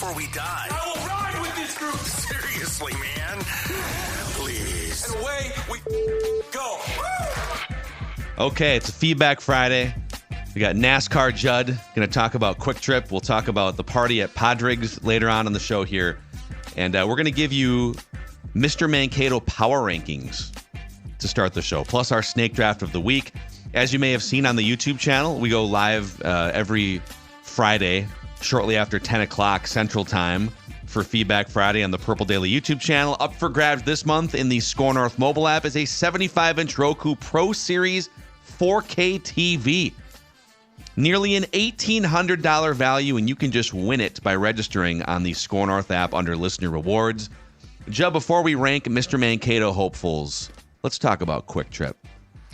before we die. I will ride with this group. Seriously, man. Please. And away we go. Okay, it's a Feedback Friday. We got NASCAR Judd going to talk about Quick Trip. We'll talk about the party at Padrigs later on the show here. And we're going to give you Mr. Mankato Power Rankings to start the show, plus our snake draft of the week. As you may have seen on the YouTube channel, we go live every Friday shortly after 10 o'clock Central Time for Feedback Friday on the Purple Daily YouTube channel. Up for grabs this month in the Score North mobile app is a 75-inch Roku Pro Series 4K TV. Nearly an $1,800 value, and you can just win it by registering on the Score North app under Listener Rewards. Judd, before we rank Mr. Mankato hopefuls, let's talk about Quick Trip.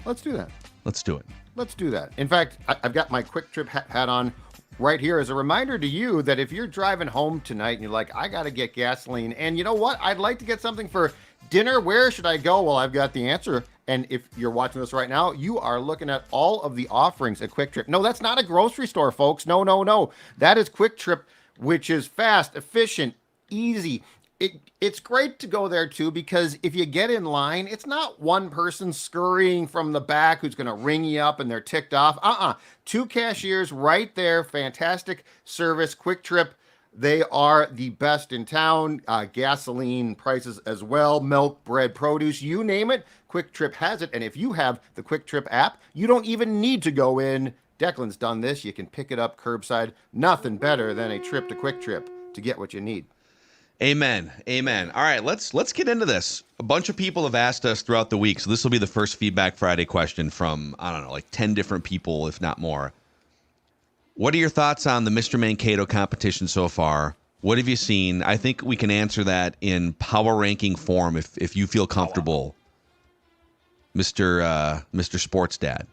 Let's do that. Let's do it. Let's do that. In fact, I've got my Quick Trip hat on right here as a reminder to you that if you're driving home tonight and you're like, I got to get gasoline, and you know what? I'd like to get something for dinner. Where should I go? Well, I've got the answer. And if you're watching this right now, you are looking at all of the offerings at Quick Trip. No, that's not a grocery store, folks. No. That is Quick Trip, which is fast, efficient, easy. It's great to go there, too, because if you get in line, it's not one person scurrying from the back who's going to ring you up and they're ticked off. Two cashiers right there. Fantastic service. Quick Trip. They are the best in town. Gasoline prices as well. Milk, bread, produce, you name it. Quick Trip has it. And if you have the Quick Trip app, you don't even need to go in. Declan's done this. You can pick it up curbside. Nothing better than a trip to Quick Trip to get what you need. Amen. All right, let's get into this. A bunch of people have asked us throughout the week, so this will be the first Feedback Friday question from, I don't know, like 10 different people, if not more. What are your thoughts on the Mr. Mankato competition so far? What have you seen? I think we can answer that in power ranking form if you feel comfortable, Mr. Sports Dad.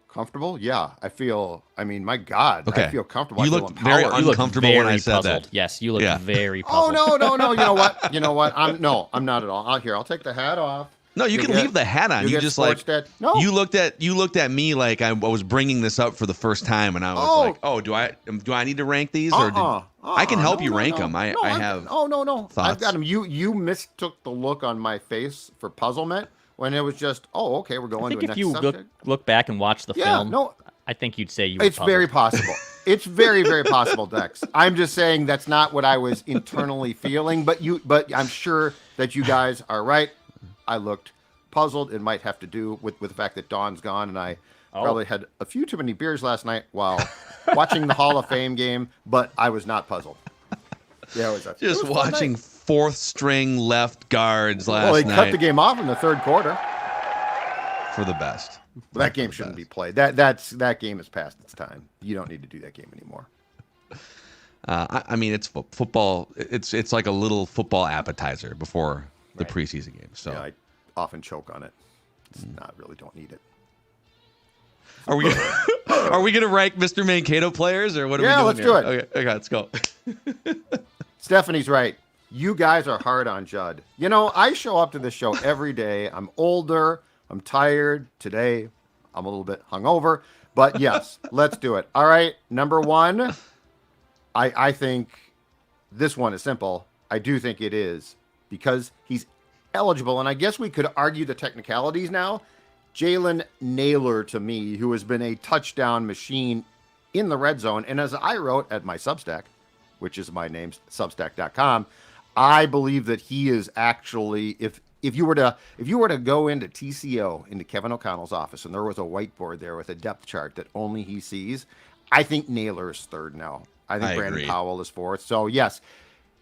Comfortable? Yeah, my God. Okay. I feel comfortable. You looked very uncomfortable when I said puzzled. that. Yes, you look very puzzled. Oh, no. You know what? I'm not at all. I'll take the hat off. No, you can leave the hat on. You just like no. You looked at me like I was bringing this up for the first time, and I was like, do I need to rank these or I can help you rank them. I have. No. Thoughts. I've got them. You mistook the look on my face for puzzlement when it was just okay. We're going to the next subject. If you look back and watch the film, no, I think you'd say you were It's puzzled. very possible. It's very, very possible, Dex. I'm just saying that's not what I was internally feeling, but I'm sure that you guys are right. I looked puzzled. It might have to do with the fact that Dawn's gone, and I probably had a few too many beers last night while watching the Hall of Fame game, but I was not puzzled. Yeah, it was just watching fourth-string left guards last night. Well, they cut the game off in the third quarter. For the best. That game shouldn't be played. That game is past its time. You don't need to do that game anymore. I mean, it's football. It's like a little football appetizer before the preseason game. So yeah, I often choke on it. It's not really don't need it. Are we gonna rank Mr. Mankato players or what are we doing? Yeah, let's do it. Okay, let's go. Stephanie's right. You guys are hard on Judd. You know, I show up to this show every day. I'm older. I'm tired. Today, I'm a little bit hungover. But yes, let's do it. All right, number one. I think this one is simple. I do think it is because he's eligible. And I guess we could argue the technicalities now. Jalen Nailor, to me, who has been a touchdown machine in the red zone. And as I wrote at my Substack, which is my name, substack.com, I believe that he is actually, if you were to go into TCO, into Kevin O'Connell's office, and there was a whiteboard there with a depth chart that only he sees, I think Nailor is third now. I think Brandon Powell is fourth. So, yes,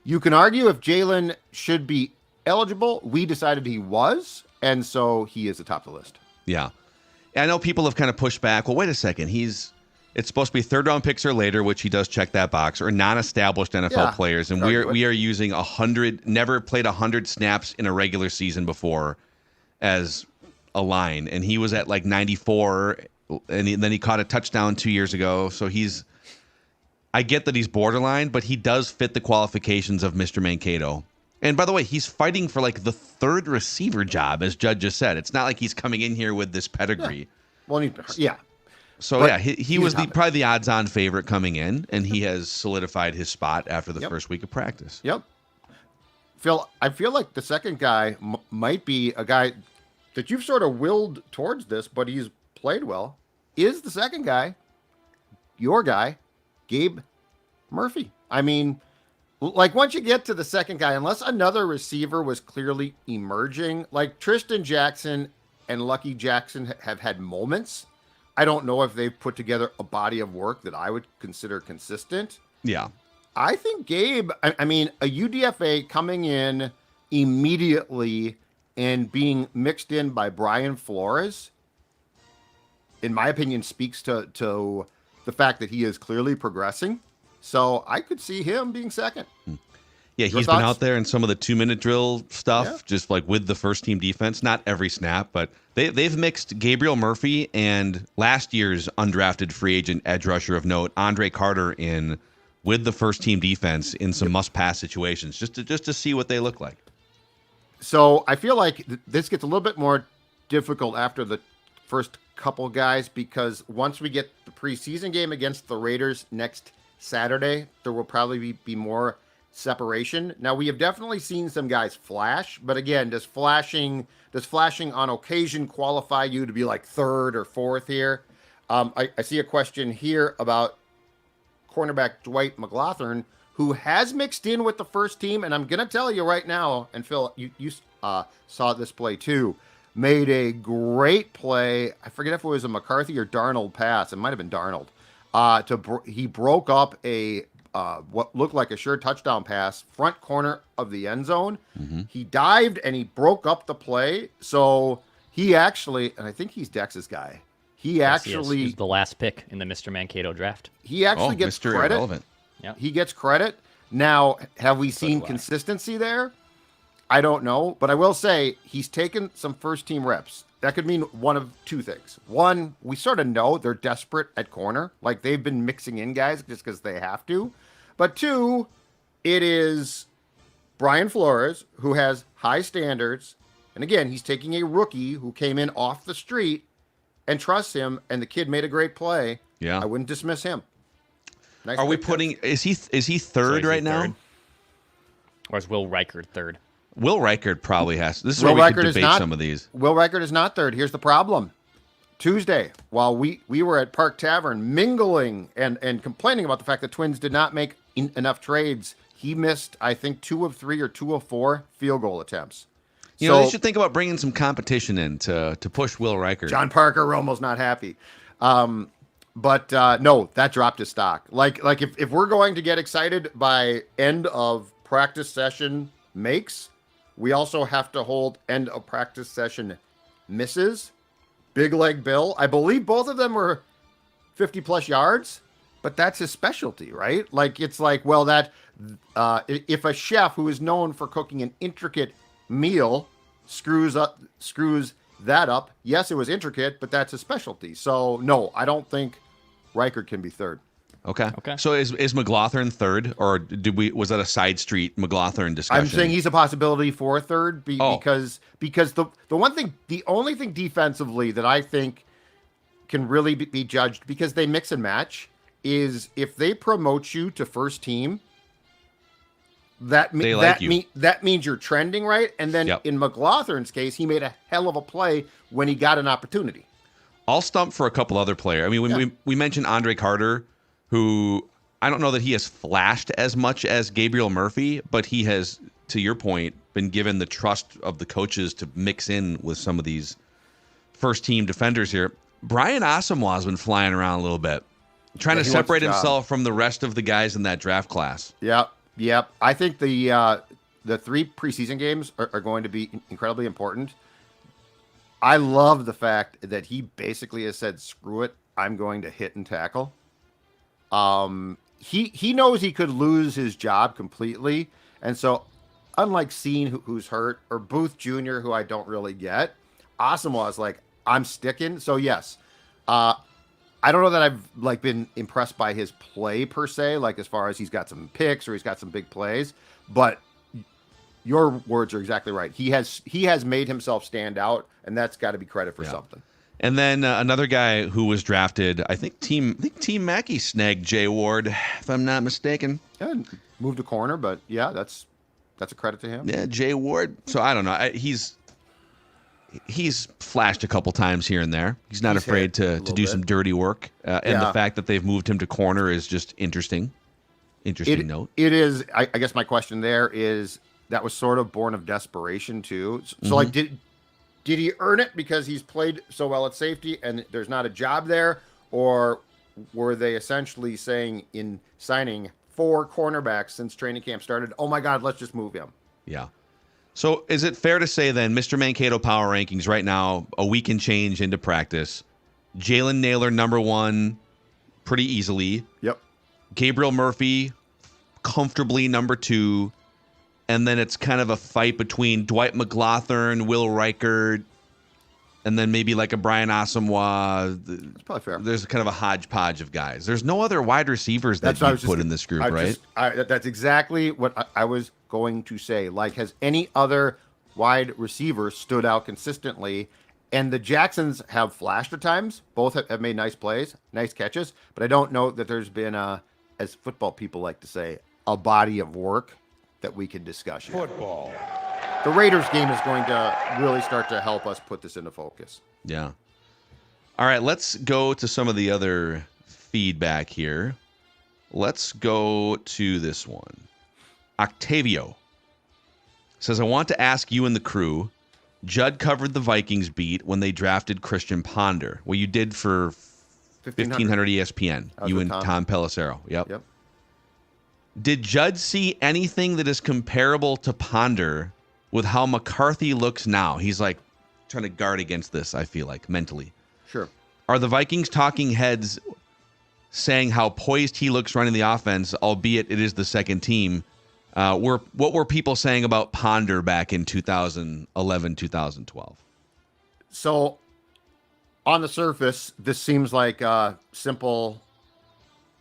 you can argue if Jalen should be eligible. We decided he was, and so he is atop the list. Yeah. I know people have kind of pushed back. Well, wait a second. It's supposed to be third-round picks or later, which he does check that box, or non-established NFL players. And we are using 100, never played 100 snaps in a regular season before as a line. And he was at like 94, and then he caught a touchdown 2 years ago. So I get that he's borderline, but he does fit the qualifications of Mr. Mankato. And by the way, he's fighting for like the third receiver job, as Judd just said. It's not like he's coming in here with this pedigree. Yeah. Well, So yeah, he was probably the odds-on favorite coming in, and he has solidified his spot after the first week of practice. Yep. Phil, I feel like the second guy might be a guy that you've sort of willed towards this, but he's played well. Is the second guy your guy, Gabe Murphy? I mean, like once you get to the second guy, unless another receiver was clearly emerging, like Tristan Jackson and Lucky Jackson have had moments. I don't know if they've put together a body of work that I would consider consistent. Yeah. I think Gabe, I mean, a UDFA coming in immediately and being mixed in by Brian Flores, in my opinion, speaks to the fact that he is clearly progressing. So I could see him being second. Yeah, he's been out there in some of the 2-minute drill stuff, just like with the first team defense. Not every snap, but they've mixed Gabriel Murphy and last year's undrafted free agent edge rusher of note, Andre Carter, in with the first team defense in some must-pass situations, just to see what they look like. So I feel like this gets a little bit more difficult after the first couple guys, because once we get the preseason game against the Raiders next Saturday, there will probably be more separation. Now, we have definitely seen some guys flash, but again, does flashing on occasion qualify you to be like third or fourth here? I see a question here about cornerback Dwight McGlothern, who has mixed in with the first team, and I'm going to tell you right now, and Phil, you saw this play too, made a great play. I forget if it was a McCarthy or Darnold pass. It might have been Darnold. He broke up a what looked like a sure touchdown pass, front corner of the end zone. Mm-hmm. He dived and he broke up the play. So he actually, and I think he's Dex's guy. He's the last pick in the Mr. Mankato draft. He actually gets Mr. credit. Irrelevant. Yep. He gets credit. Now, have we seen consistency there? I don't know, but I will say he's taken some first team reps. That could mean one of two things. One, we sort of know they're desperate at corner. Like they've been mixing in guys just because they have to. But two, it is Brian Flores, who has high standards. And again, he's taking a rookie who came in off the street and trusts him. And the kid made a great play. Yeah. I wouldn't dismiss him. Nice. Are we putting, is he third right now? Or is Will Reichard third? Will Reichard probably has. This is where we could debate some of these. Will Reichard is not third. Here's the problem. Tuesday, while we were at Park Tavern mingling and complaining about the fact that Twins did not make enough trades, he missed, I think, 2 of 3 or 2 of 4 field goal attempts. You know, they should think about bringing some competition in to push Will Reichard. John Parker Romo's not happy. But no, that dropped his stock. Like if we're going to get excited by end of practice session makes, we also have to hold end of practice session misses. Big Leg Bill, I believe both of them were 50 plus yards, but that's his specialty, right? Like it's like, well, that if a chef who is known for cooking an intricate meal screws that up, yes, it was intricate, but that's his specialty. So no, I don't think Reichard can be third. Okay. So is McGlothern third, or was that a side street McGlothern discussion? I'm saying he's a possibility for third because the only thing defensively that I think can really be judged, because they mix and match, is if they promote you to first team. That means you're trending right, and then in McGlothern's case, he made a hell of a play when he got an opportunity. I'll stump for a couple other players. I mean, we mentioned Andre Carter, who I don't know that he has flashed as much as Gabriel Murphy, but he has, to your point, been given the trust of the coaches to mix in with some of these first-team defenders here. Brian Asamoah has been flying around a little bit, trying to separate himself from the rest of the guys in that draft class. Yep. I think the 3 preseason games are going to be incredibly important. I love the fact that he basically has said, screw it, I'm going to hit and tackle. He knows he could lose his job completely. And so unlike Seen, who's hurt, or Booth Jr., who I don't really get, Asamoah is like, I'm sticking. So yes, I don't know that I've been impressed by his play per se, like as far as he's got some picks or he's got some big plays, but your words are exactly right. He has made himself stand out, and that's got to be credit for something. And then another guy who was drafted, I think Team Mackey snagged Jay Ward, if I'm not mistaken. Yeah, moved a corner, but yeah, that's a credit to him. Yeah, Jay Ward. So I don't know. He's flashed a couple times here and there. He's not afraid to do some dirty work. And the fact that they've moved him to corner is just interesting. Interesting note. It is. I guess my question there is that was sort of born of desperation too. So like, did he earn it because he's played so well at safety and there's not a job there, or were they essentially saying in signing 4 cornerbacks since training camp started, oh my God, let's just move him? Yeah. So is it fair to say then, Mr. Mankato power rankings right now, a week and change into practice, Jalen Nailor number 1 pretty easily. Yep. Gabriel Murphy comfortably number 2. And then it's kind of a fight between Dwight McGlothern, Will Reichert, and then maybe like a Brian Asamoah. That's probably fair. There's kind of a hodgepodge of guys. There's no other wide receivers that you put in this group, right? That's exactly what I was going to say. Like, has any other wide receiver stood out consistently? And the Jacksons have flashed at times. Both have made nice plays, nice catches. But I don't know that there's been, as football people like to say, a body of work that we can discuss here. Football. The Raiders game is going to really start to help us put this into focus. Yeah. All right, let's go to some of the other feedback here. Let's go to this one. Octavio says, I want to ask you and the crew, Judd covered the Vikings beat when they drafted Christian Ponder. Well, you did for 1500 ESPN. You and Tom Pelissero. Yep. Did Judd see anything that is comparable to Ponder with how McCarthy looks now? He's like trying to guard against this, I feel like, mentally. Sure. Are the Vikings talking heads saying how poised he looks running the offense, albeit it is the second team? What were people saying about Ponder back in 2011, 2012? So, on the surface, this seems like a simple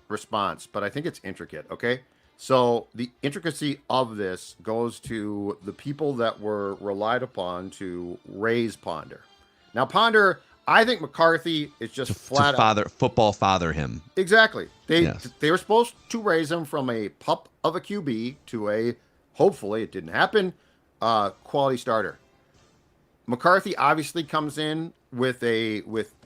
response, but I think it's intricate, okay? So the intricacy of this goes to the people that were relied upon to raise Ponder. Now, Ponder, I think McCarthy is just flat out football father him. Exactly. They were supposed to raise him from a pup of a QB to a, hopefully it didn't happen, quality starter. McCarthy obviously comes in with a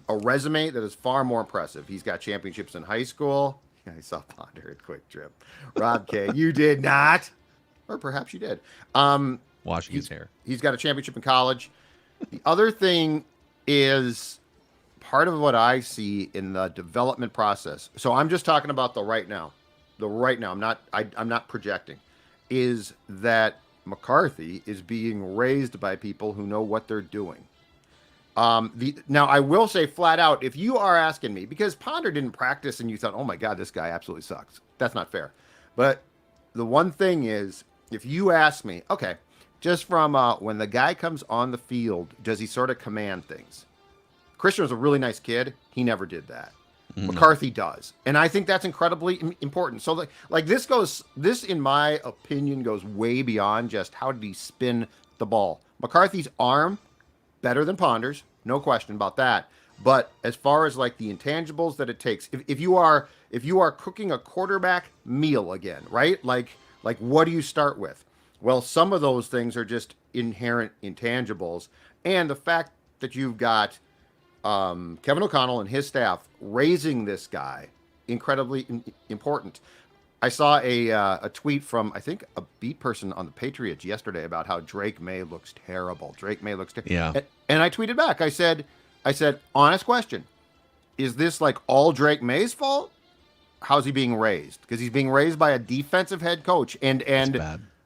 resume that is far more impressive. He's got championships in high school. I saw Ponder at Quick Trip. Rob K, you did not. Or perhaps you did. Washing his hair. He's got a championship in college. The other thing is part of what I see in the development process. So I'm just talking about the right now. I'm not projecting. Is that McCarthy is being raised by people who know what they're doing. Now I will say flat out, if you are asking me, because Ponder didn't practice and you thought, oh my God, this guy absolutely sucks. That's not fair. But the one thing is, if you ask me, okay, just from when the guy comes on the field, does he sort of command things? Christian was a really nice kid. He never did that. McCarthy does. And I think that's incredibly important. So this in my opinion goes way beyond just how did he spin the ball. McCarthy's arm, better than Ponder's, no question about that. But as far as like the intangibles that it takes, if you are cooking a quarterback meal again, right? Like what do you start with? Well, some of those things are just inherent intangibles, and the fact that you've got Kevin O'Connell and his staff raising this guy, incredibly important. I saw a tweet from, I think, a beat person on the Patriots yesterday about how Drake May looks terrible. Yeah. And I tweeted back. I said, honest question. Is this like all Drake May's fault? How's he being raised? Because he's being raised by a defensive head coach. And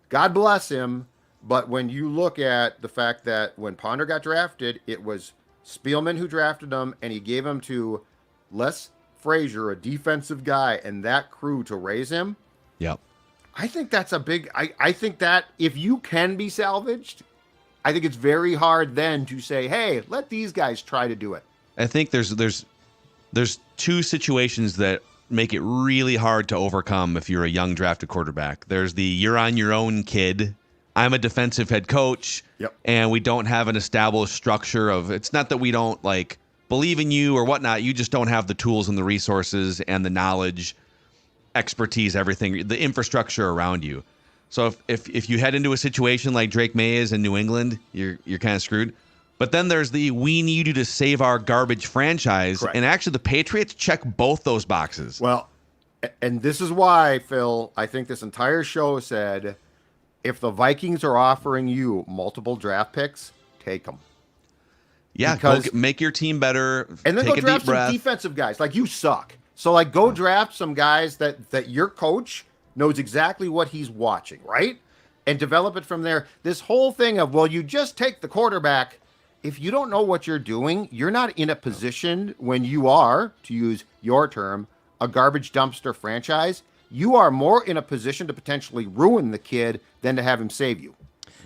God bless him. But when you look at the fact that when Ponder got drafted, it was Spielman who drafted him, and he gave him to Les Frazier, a defensive guy, and that crew to raise him. Yep. I think that's a big. I think that if you can be salvaged, I think it's very hard then to say, hey, let these guys try to do it. I think there's two situations that make it really hard to overcome if you're a young drafted quarterback. There's the you're on your own kid. I'm a defensive head coach, yep, and we don't have an established structure of. It's not that we don't like believe in you or whatnot. You just don't have the tools and the resources and the knowledge, expertise, everything, the infrastructure around you. So if you head into a situation like Drake May is in New England, you're kind of screwed. But then there's the we need you to save our garbage franchise. Correct. And actually the Patriots check both those boxes. Well, and this is why, Phil, I think this entire show said, if the Vikings are offering you multiple draft picks, take them. Yeah, because, make your team better. And then take go a draft deep some breath. defensive guys. Like, you suck. So, like, go draft some guys that your coach knows exactly what he's watching, right? And develop it from there. This whole thing of, well, you just take the quarterback. If you don't know what you're doing, you're not in a position when you are, to use your term, a garbage dumpster franchise. You are more in a position to potentially ruin the kid than to have him save you.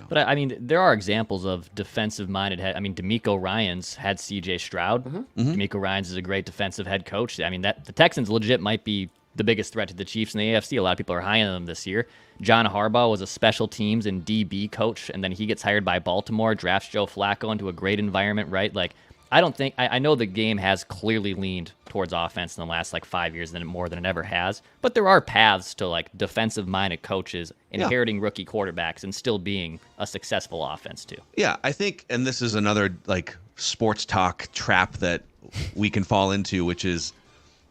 But I mean, there are examples of defensive-minded head. I mean, D'Amico Ryans had C.J. Stroud. D'Amico Ryans is a great defensive head coach. I mean, the Texans legit might be the biggest threat to the Chiefs in the AFC. A lot of people are high on them this year. John Harbaugh was a special teams and DB coach, and then he gets hired by Baltimore, drafts Joe Flacco into a great environment, right? Like, I know the game has clearly leaned towards offense in the last 5 years more than it ever has, but there are paths to defensive-minded coaches inheriting rookie quarterbacks and still being a successful offense too. Yeah, I think, and this is another sports talk trap that we can fall into, which is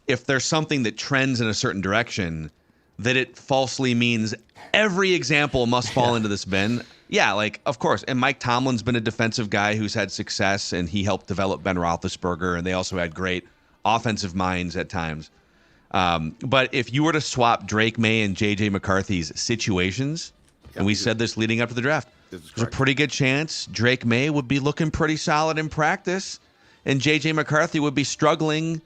if there's something that trends in a certain direction, that it falsely means every example must fall into this bin. Yeah, of course. And Mike Tomlin's been a defensive guy who's had success, and he helped develop Ben Roethlisberger, and they also had great offensive minds at times. But if you were to swap Drake May and J.J. McCarthy's situations, and we said this leading up to the draft, there's a pretty good chance Drake May would be looking pretty solid in practice, and J.J. McCarthy would be struggling.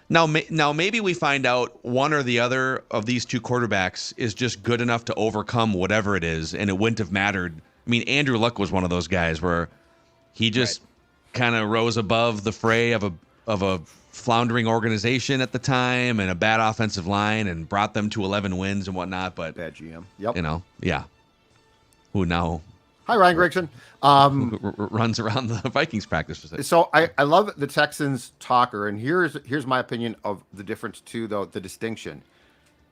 Now, maybe we find out one or the other of these two quarterbacks is just good enough to overcome whatever it is, and it wouldn't have mattered. I mean, Andrew Luck was one of those guys where he just kind of rose above the fray of a floundering organization at the time and a bad offensive line and brought them to 11 wins and whatnot. But bad GM. Yep. Yeah. Who now? Hi, Ryan Grigson. Runs around the Vikings practice facility. So I love the Texans talker, and here's my opinion of the difference too, though, the distinction.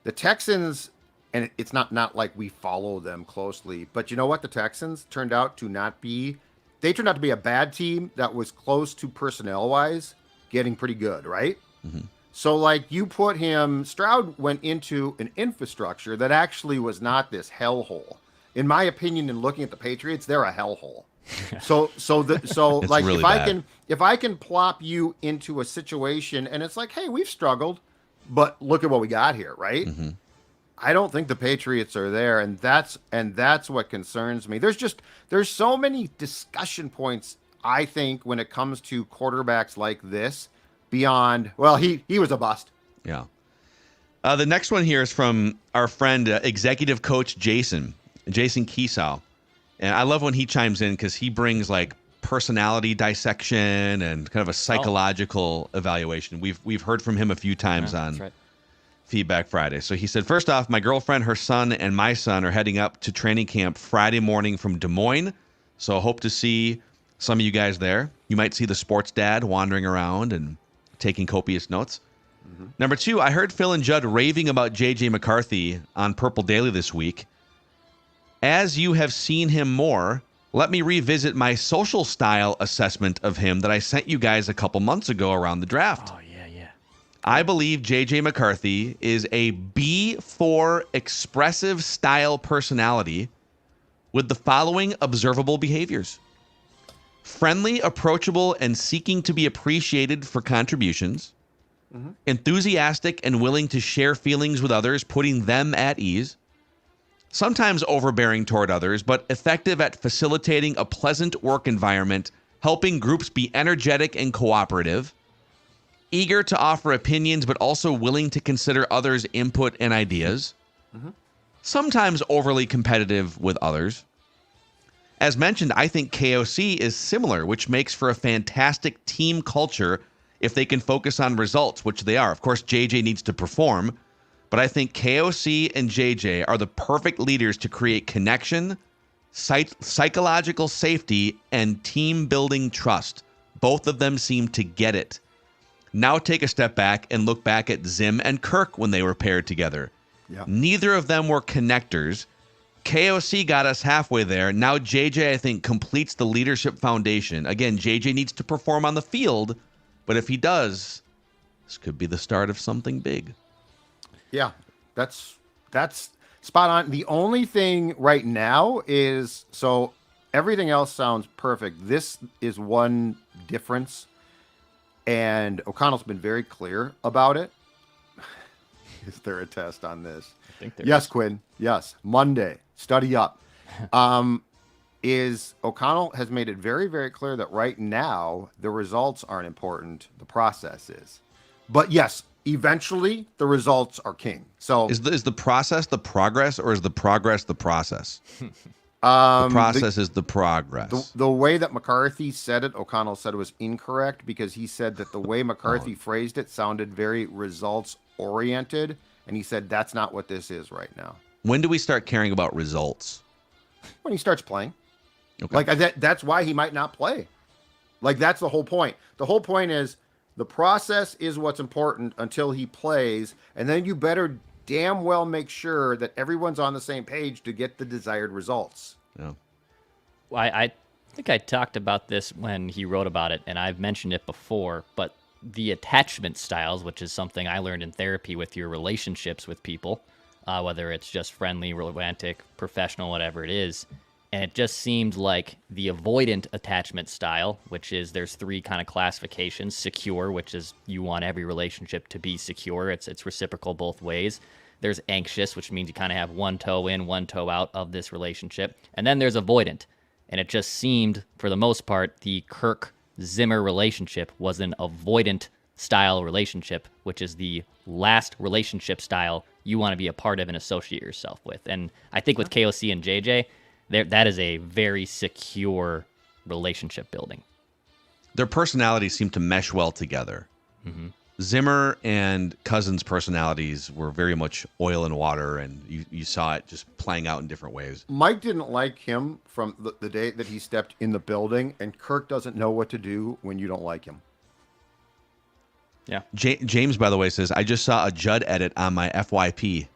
The Texans, and it's not like we follow them closely, but you know what? The Texans turned out to be a bad team that was close to personnel-wise getting pretty good, right? Mm-hmm. So you put him, Stroud went into an infrastructure that actually was not this hellhole. In my opinion, in looking at the Patriots, they're a hellhole. So really bad. if I can plop you into a situation and it's hey, we've struggled, but look at what we got here, right? Mm-hmm. I don't think the Patriots are there, and that's what concerns me. There's so many discussion points, I think, when it comes to quarterbacks like this beyond, well, he was a bust. Yeah. The next one here is from our friend, executive coach Jason Keesow. And I love when he chimes in because he brings personality dissection and kind of a psychological evaluation. We've heard from him a few times on Feedback Friday. So he said, first off, my girlfriend, her son, and my son are heading up to training camp Friday morning from Des Moines. So hope to see some of you guys there. You might see the sports dad wandering around and taking copious notes. Mm-hmm. Number two, I heard Phil and Judd raving about J.J. McCarthy on Purple Daily this week. As you have seen him more, let me revisit my social style assessment of him that I sent you guys a couple months ago around the draft. Oh, yeah. I believe J.J. McCarthy is a B4 expressive style personality with the following observable behaviors. Friendly, approachable, and seeking to be appreciated for contributions. Mm-hmm. Enthusiastic and willing to share feelings with others, putting them at ease. Sometimes overbearing toward others, but effective at facilitating a pleasant work environment, helping groups be energetic and cooperative. Eager to offer opinions, but also willing to consider others' input and ideas. Mm-hmm. Sometimes overly competitive with others. As mentioned, I think KOC is similar, which makes for a fantastic team culture if they can focus on results, which they are. Of course, JJ needs to perform, but I think KOC and JJ are the perfect leaders to create connection, psychological safety, and team-building trust. Both of them seem to get it Now take a step back and look back at Zim and Kirk when they were paired together. Yeah. Neither of them were connectors. KOC got us halfway there. Now JJ, I think, completes the leadership foundation. Again, JJ needs to perform on the field, but if he does, this could be the start of something big. Yeah, that's spot on. The only thing right now is, so everything else sounds perfect. This is one difference, and O'Connell's been very clear about it. Is there a test on this? I think there Yes, is. Quinn. Yes. Monday. Study up. Is O'Connell has made it very, very clear that right now the results aren't important. The process is. But yes, eventually the results are king. So Is the process the progress, or is the progress the process? the Process is the progress. The way that McCarthy said it, O'Connell said it was incorrect because he said that the way McCarthy phrased it sounded very results oriented, and he said that's not what this is right now. When do we start caring about results? When he starts playing, Okay. like that's why he might not play. Like that's the whole point. The whole point is the process is what's important until he plays, and then you better damn well make sure that everyone's on the same page to get the desired results. Yeah. I think I talked about this when he wrote about it, and I've mentioned it before, but the attachment styles, which is something I learned in therapy with your relationships with people, whether it's just friendly, romantic, professional, whatever it is. And it just seemed like the avoidant attachment style, which is there's 3 kind of classifications. Secure, which is you want every relationship to be secure. It's reciprocal both ways. There's anxious, which means you kind of have one toe in, one toe out of this relationship. And then there's avoidant. And it just seemed, for the most part, the Kirk-Zimmer relationship was an avoidant style relationship, which is the last relationship style you want to be a part of and associate yourself with. And I think with KOC and JJ, that is a very secure relationship building. Their personalities seem to mesh well together. Mm-hmm. Zimmer and Cousins' personalities were very much oil and water, and you saw it just playing out in different ways. Mike didn't like him from the day that he stepped in the building, and Kirk doesn't know what to do when you don't like him. Yeah. James, by the way, says, I just saw a Judd edit on my FYP.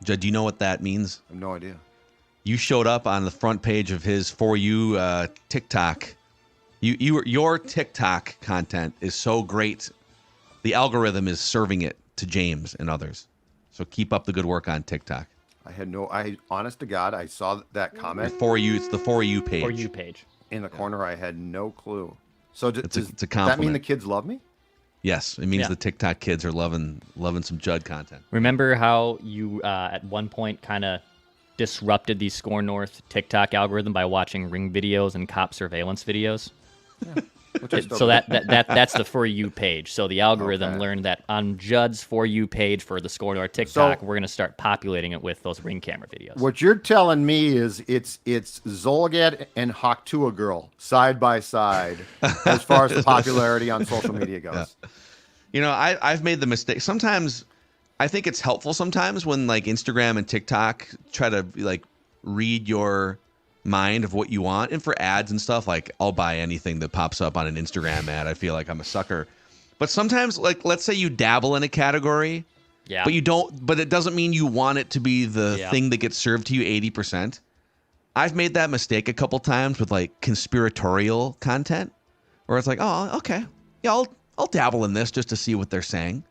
Judd, do you know what that means? I have no idea. You showed up on the front page of his For You TikTok. Your TikTok content is so great. The algorithm is serving it to James and others. So keep up the good work on TikTok. Honest to God, I saw that comment It's the For You page. For you page. in the corner. I had no clue. So It's a does that mean compliment. the kids love me? Yes, it means Yeah. the TikTok kids are loving some Judd content. Remember how you at one point kind of disrupted the Score North TikTok algorithm by watching ring videos and cop surveillance videos? Which I still So do. that's the For You page. So the algorithm Okay. learned that on Judd's For You page for the Score North TikTok, So- we're going to start populating it with those ring camera videos. What you're telling me is it's Zolgad and Haktua Girl side by side as far as the popularity on social media goes. You know, I've made the mistake. Sometimes I think it's helpful sometimes when like Instagram and TikTok try to like read your mind of what you want. And for ads and stuff, like I'll buy anything that pops up on an Instagram ad. I feel like I'm a sucker. But sometimes, like, let's say you dabble in a category, Yeah. but it doesn't mean you want it to be the Yeah. thing that gets served to you 80%. I've made that mistake a couple times with like conspiratorial content where it's like, oh, okay. Yeah, I'll dabble in this just to see what they're saying.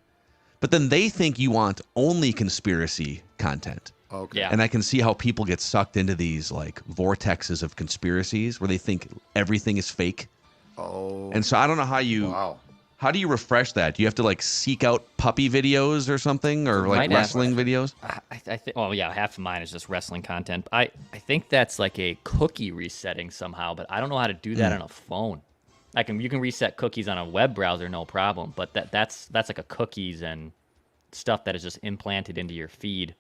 But then they think you want only conspiracy content. Okay. Yeah. And I can see how people get sucked into these like vortexes of conspiracies where they think everything is fake. Oh. And so I don't know how do you refresh that? Do you have to like seek out puppy videos or something, or like Might have. wrestling videos? I think. Well, yeah, half of mine is just wrestling content. I think that's like a cookie resetting somehow, but I don't know how to do that on a phone. You can reset cookies on a web browser, no problem. But that's like a cookies and stuff that is just implanted into your feed.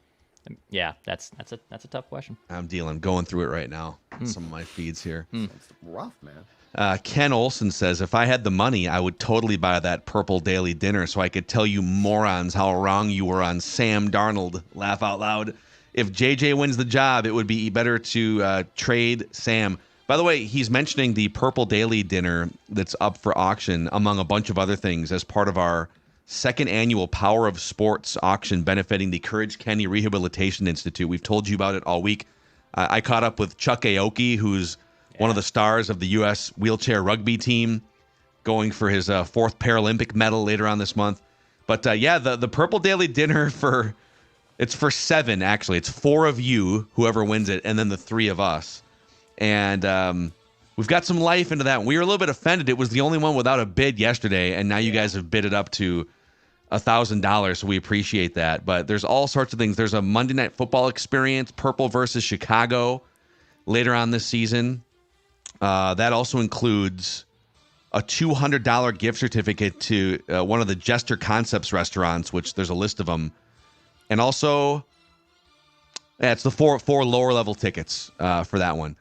Yeah, that's a tough question. I'm going through it right now. Some of my feeds here. It's rough, man. Ken Olson says, if I had the money, I would totally buy that purple daily dinner so I could tell you morons how wrong you were on Sam Darnold. Laugh out loud. If JJ wins the job, it would be better to trade Sam. By the way, he's mentioning the Purple Daily dinner that's up for auction, among a bunch of other things, as part of our second annual Power of Sports auction benefiting the Courage Kenny Rehabilitation Institute. We've told you about it all week. I caught up with Chuck Aoki, who's one of the stars of the U.S. wheelchair rugby team, going for his fourth Paralympic medal later on this month. But the Purple Daily dinner it's for 7, actually. It's 4 of you, whoever wins it, and then the 3 of us. And we've got some life into that. We were a little bit offended. It was the only one without a bid yesterday, and now you guys have bid it up to $1,000, so we appreciate that. But there's all sorts of things. There's a Monday Night Football experience, Purple versus Chicago, later on this season. That also includes a $200 gift certificate to one of the Jester Concepts restaurants, which there's a list of them. And also, it's the four lower level tickets for that one.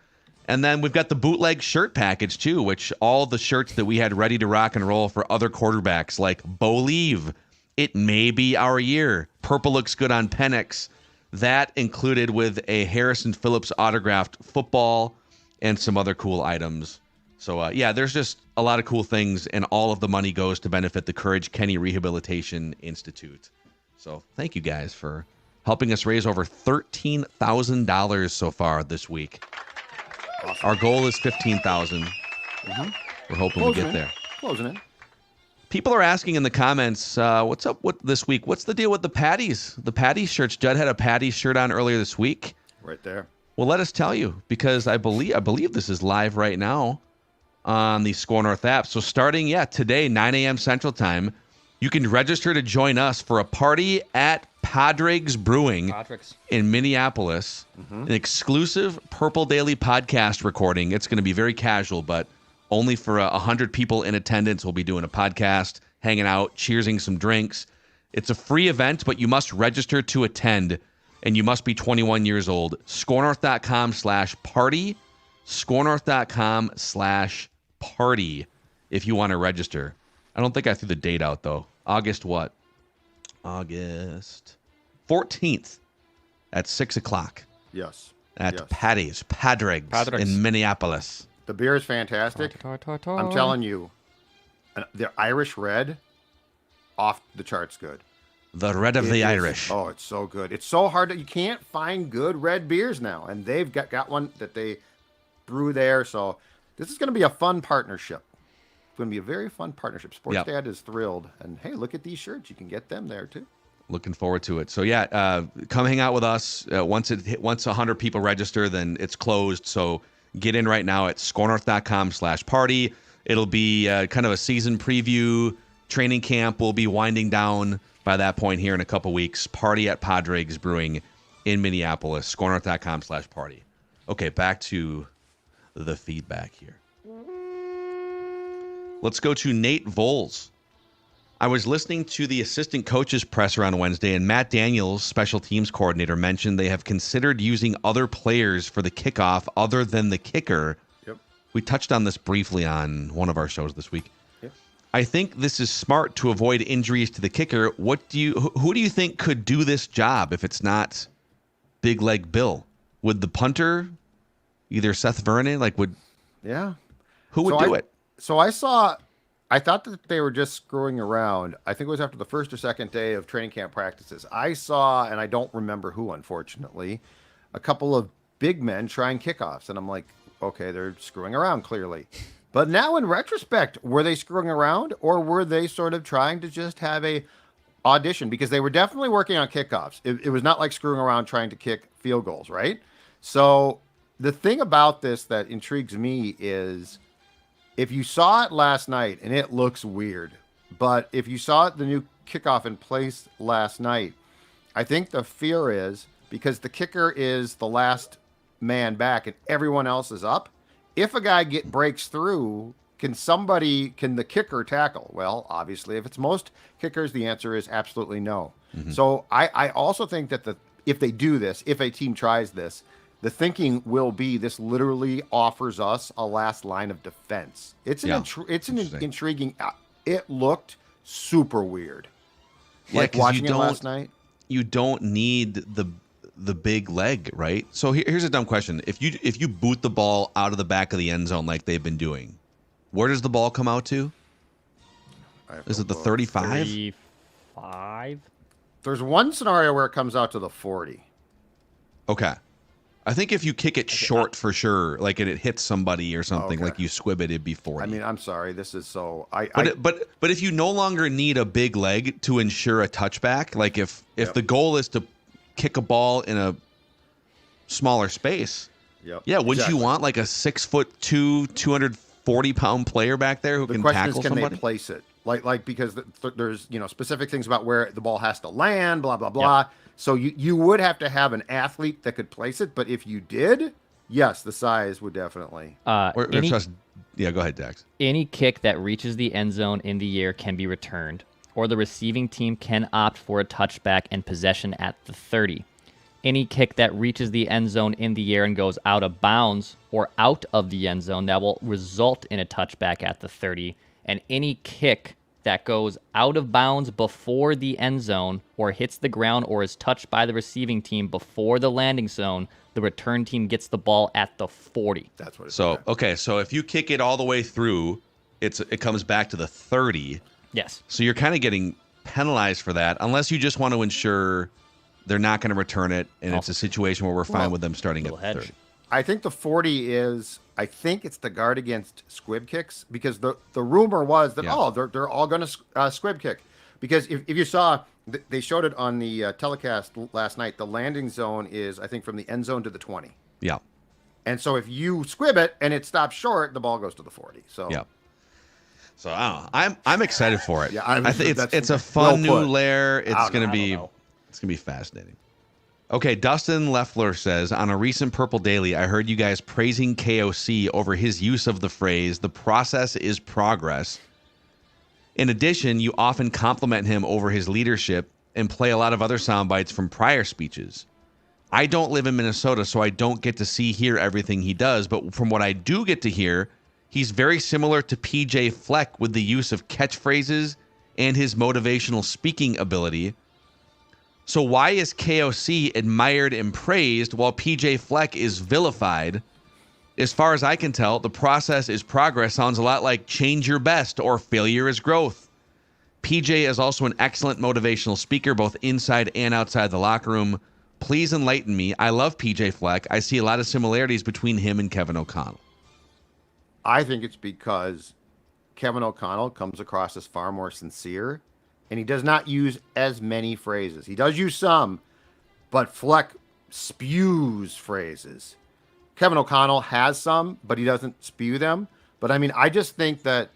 And then we've got the bootleg shirt package, too, which all the shirts that we had ready to rock and roll for other quarterbacks, like Believe, It May Be Our Year, Purple Looks Good on Penix. That included with a Harrison Phillips autographed football and some other cool items. So, there's just a lot of cool things, and all of the money goes to benefit the Courage Kenny Rehabilitation Institute. So thank you guys for helping us raise over $13,000 so far this week. Awesome. Our goal is $15,000. Mm-hmm. We're hoping we get there. Closing in. People are asking in the comments, what's up with this week? What's the deal with the Patties? The Patties shirts. Judd had a Patties shirt on earlier this week. Right there. Well, let us tell you, because I believe this is live right now on the Score North app. So starting, today, 9 a.m. Central Time, you can register to join us for a party at Padraig's Brewing in Minneapolis, an exclusive Purple Daily podcast recording. It's going to be very casual, but only for 100 people in attendance. We'll be doing a podcast, hanging out, cheersing some drinks. It's a free event, but you must register to attend, and you must be 21 years old. ScoreNorth.com/party, ScoreNorth.com/party if you want to register. I don't think I threw the date out, though. August what? August 14th at 6 o'clock. Yes. At Padraig's in Minneapolis. The beer is fantastic. I'm telling you, the Irish Red, off the charts good. The Red of the Irish. Oh, it's so good. It's so hard you can't find good red beers now. And they've got one that they brew there. So this is going to be a fun partnership. It's going to be a very fun partnership. Sports Dad is thrilled. And, hey, look at these shirts. You can get them there, too. Looking forward to it. So, come hang out with us. Once 100 people register, then it's closed. So get in right now at scorenorth.com/party. It'll be kind of a season preview. Training camp will be winding down by that point here in a couple weeks. Party at Padraig's Brewing in Minneapolis. Scorenorth.com/party. Okay, back to the feedback here. Let's go to Nate Voles. I was listening to the assistant coach's presser on Wednesday, and Matt Daniels, special teams coordinator, mentioned they have considered using other players for the kickoff other than the kicker. Yep. We touched on this briefly on one of our shows this week. Yep. I think this is smart to avoid injuries to the kicker. Who do you think could do this job if it's not Big Leg Bill? Would the punter, either Seth Vernon, who would do it? So I thought that they were just screwing around. I think it was after the first or second day of training camp practices. I saw, and I don't remember who, unfortunately, a couple of big men trying kickoffs. And I'm like, okay, they're screwing around clearly. But now in retrospect, were they screwing around, or were they sort of trying to just have a audition? Because they were definitely working on kickoffs. It was not like screwing around trying to kick field goals, right? So the thing about this that intrigues me is, if you saw it last night, and it looks weird, but if you saw the new kickoff in place last night, I think the fear is, because the kicker is the last man back and everyone else is up, if a guy breaks through, can the kicker tackle? Well, obviously, if it's most kickers, the answer is absolutely no. Mm-hmm. So I also think that if they do this, if a team tries this, the thinking will be this literally offers us a last line of defense. It's an intriguing. It looked super weird. Like watching it last night. You don't need the big leg, right? So here's a dumb question: if you boot the ball out of the back of the end zone like they've been doing, where does the ball come out to? Is it the 35? 35. There's one scenario where it comes out to the 40. Okay. I think if you kick it short for sure, like it hits somebody or something, like you squib it, it'd be 40. I mean, I'm sorry. This is so... But if you no longer need a big leg to ensure a touchback, like if the goal is to kick a ball in a smaller space, wouldn't you want like a 6'2", 240-pound player back there who can tackle somebody? The question is, can they place it? Like because there's specific things about where the ball has to land, blah blah blah. Yep. So you would have to have an athlete that could place it, but if you did, yes, the size would definitely. Go ahead, Dax. Any kick that reaches the end zone in the air can be returned, or the receiving team can opt for a touchback and possession at the 30. Any kick that reaches the end zone in the air and goes out of bounds or out of the end zone, that will result in a touchback at the 30. And any kick that goes out of bounds before the end zone or hits the ground or is touched by the receiving team before the landing zone, the return team gets the ball at the 40. That's what it's so if you kick it all the way through, it comes back to the 30. Yes. So you're kind of getting penalized for that, unless you just want to ensure they're not going to return it, and it's a situation where we're fine with them starting at the 30. I think the 40 is, I think it's the guard against squib kicks, because the rumor was that, they're all going to squib kick. Because if you saw, they showed it on the telecast last night, the landing zone is, I think, from the end zone to the 20. Yeah. And so if you squib it and it stops short, the ball goes to the 40. So yeah. So I don't know. I'm excited for it. Yeah, I think it's a fun new layer. It's going to be fascinating. Okay, Dustin Leffler says, on a recent Purple Daily, I heard you guys praising KOC over his use of the phrase, the process is progress. In addition, you often compliment him over his leadership and play a lot of other sound bites from prior speeches. I don't live in Minnesota, so I don't get to hear everything he does, but from what I do get to hear, he's very similar to PJ Fleck with the use of catchphrases and his motivational speaking ability. So why is KOC admired and praised while PJ Fleck is vilified? As far as I can tell, the process is progress sounds a lot like change your best or failure is growth. PJ is also an excellent motivational speaker, both inside and outside the locker room. Please enlighten me. I love PJ Fleck. I see a lot of similarities between him and Kevin O'Connell. I think it's because Kevin O'Connell comes across as far more sincere, and he does not use as many phrases. He does use some, but Fleck spews phrases. Kevin O'Connell has some, but he doesn't spew them. But I mean, I just think that,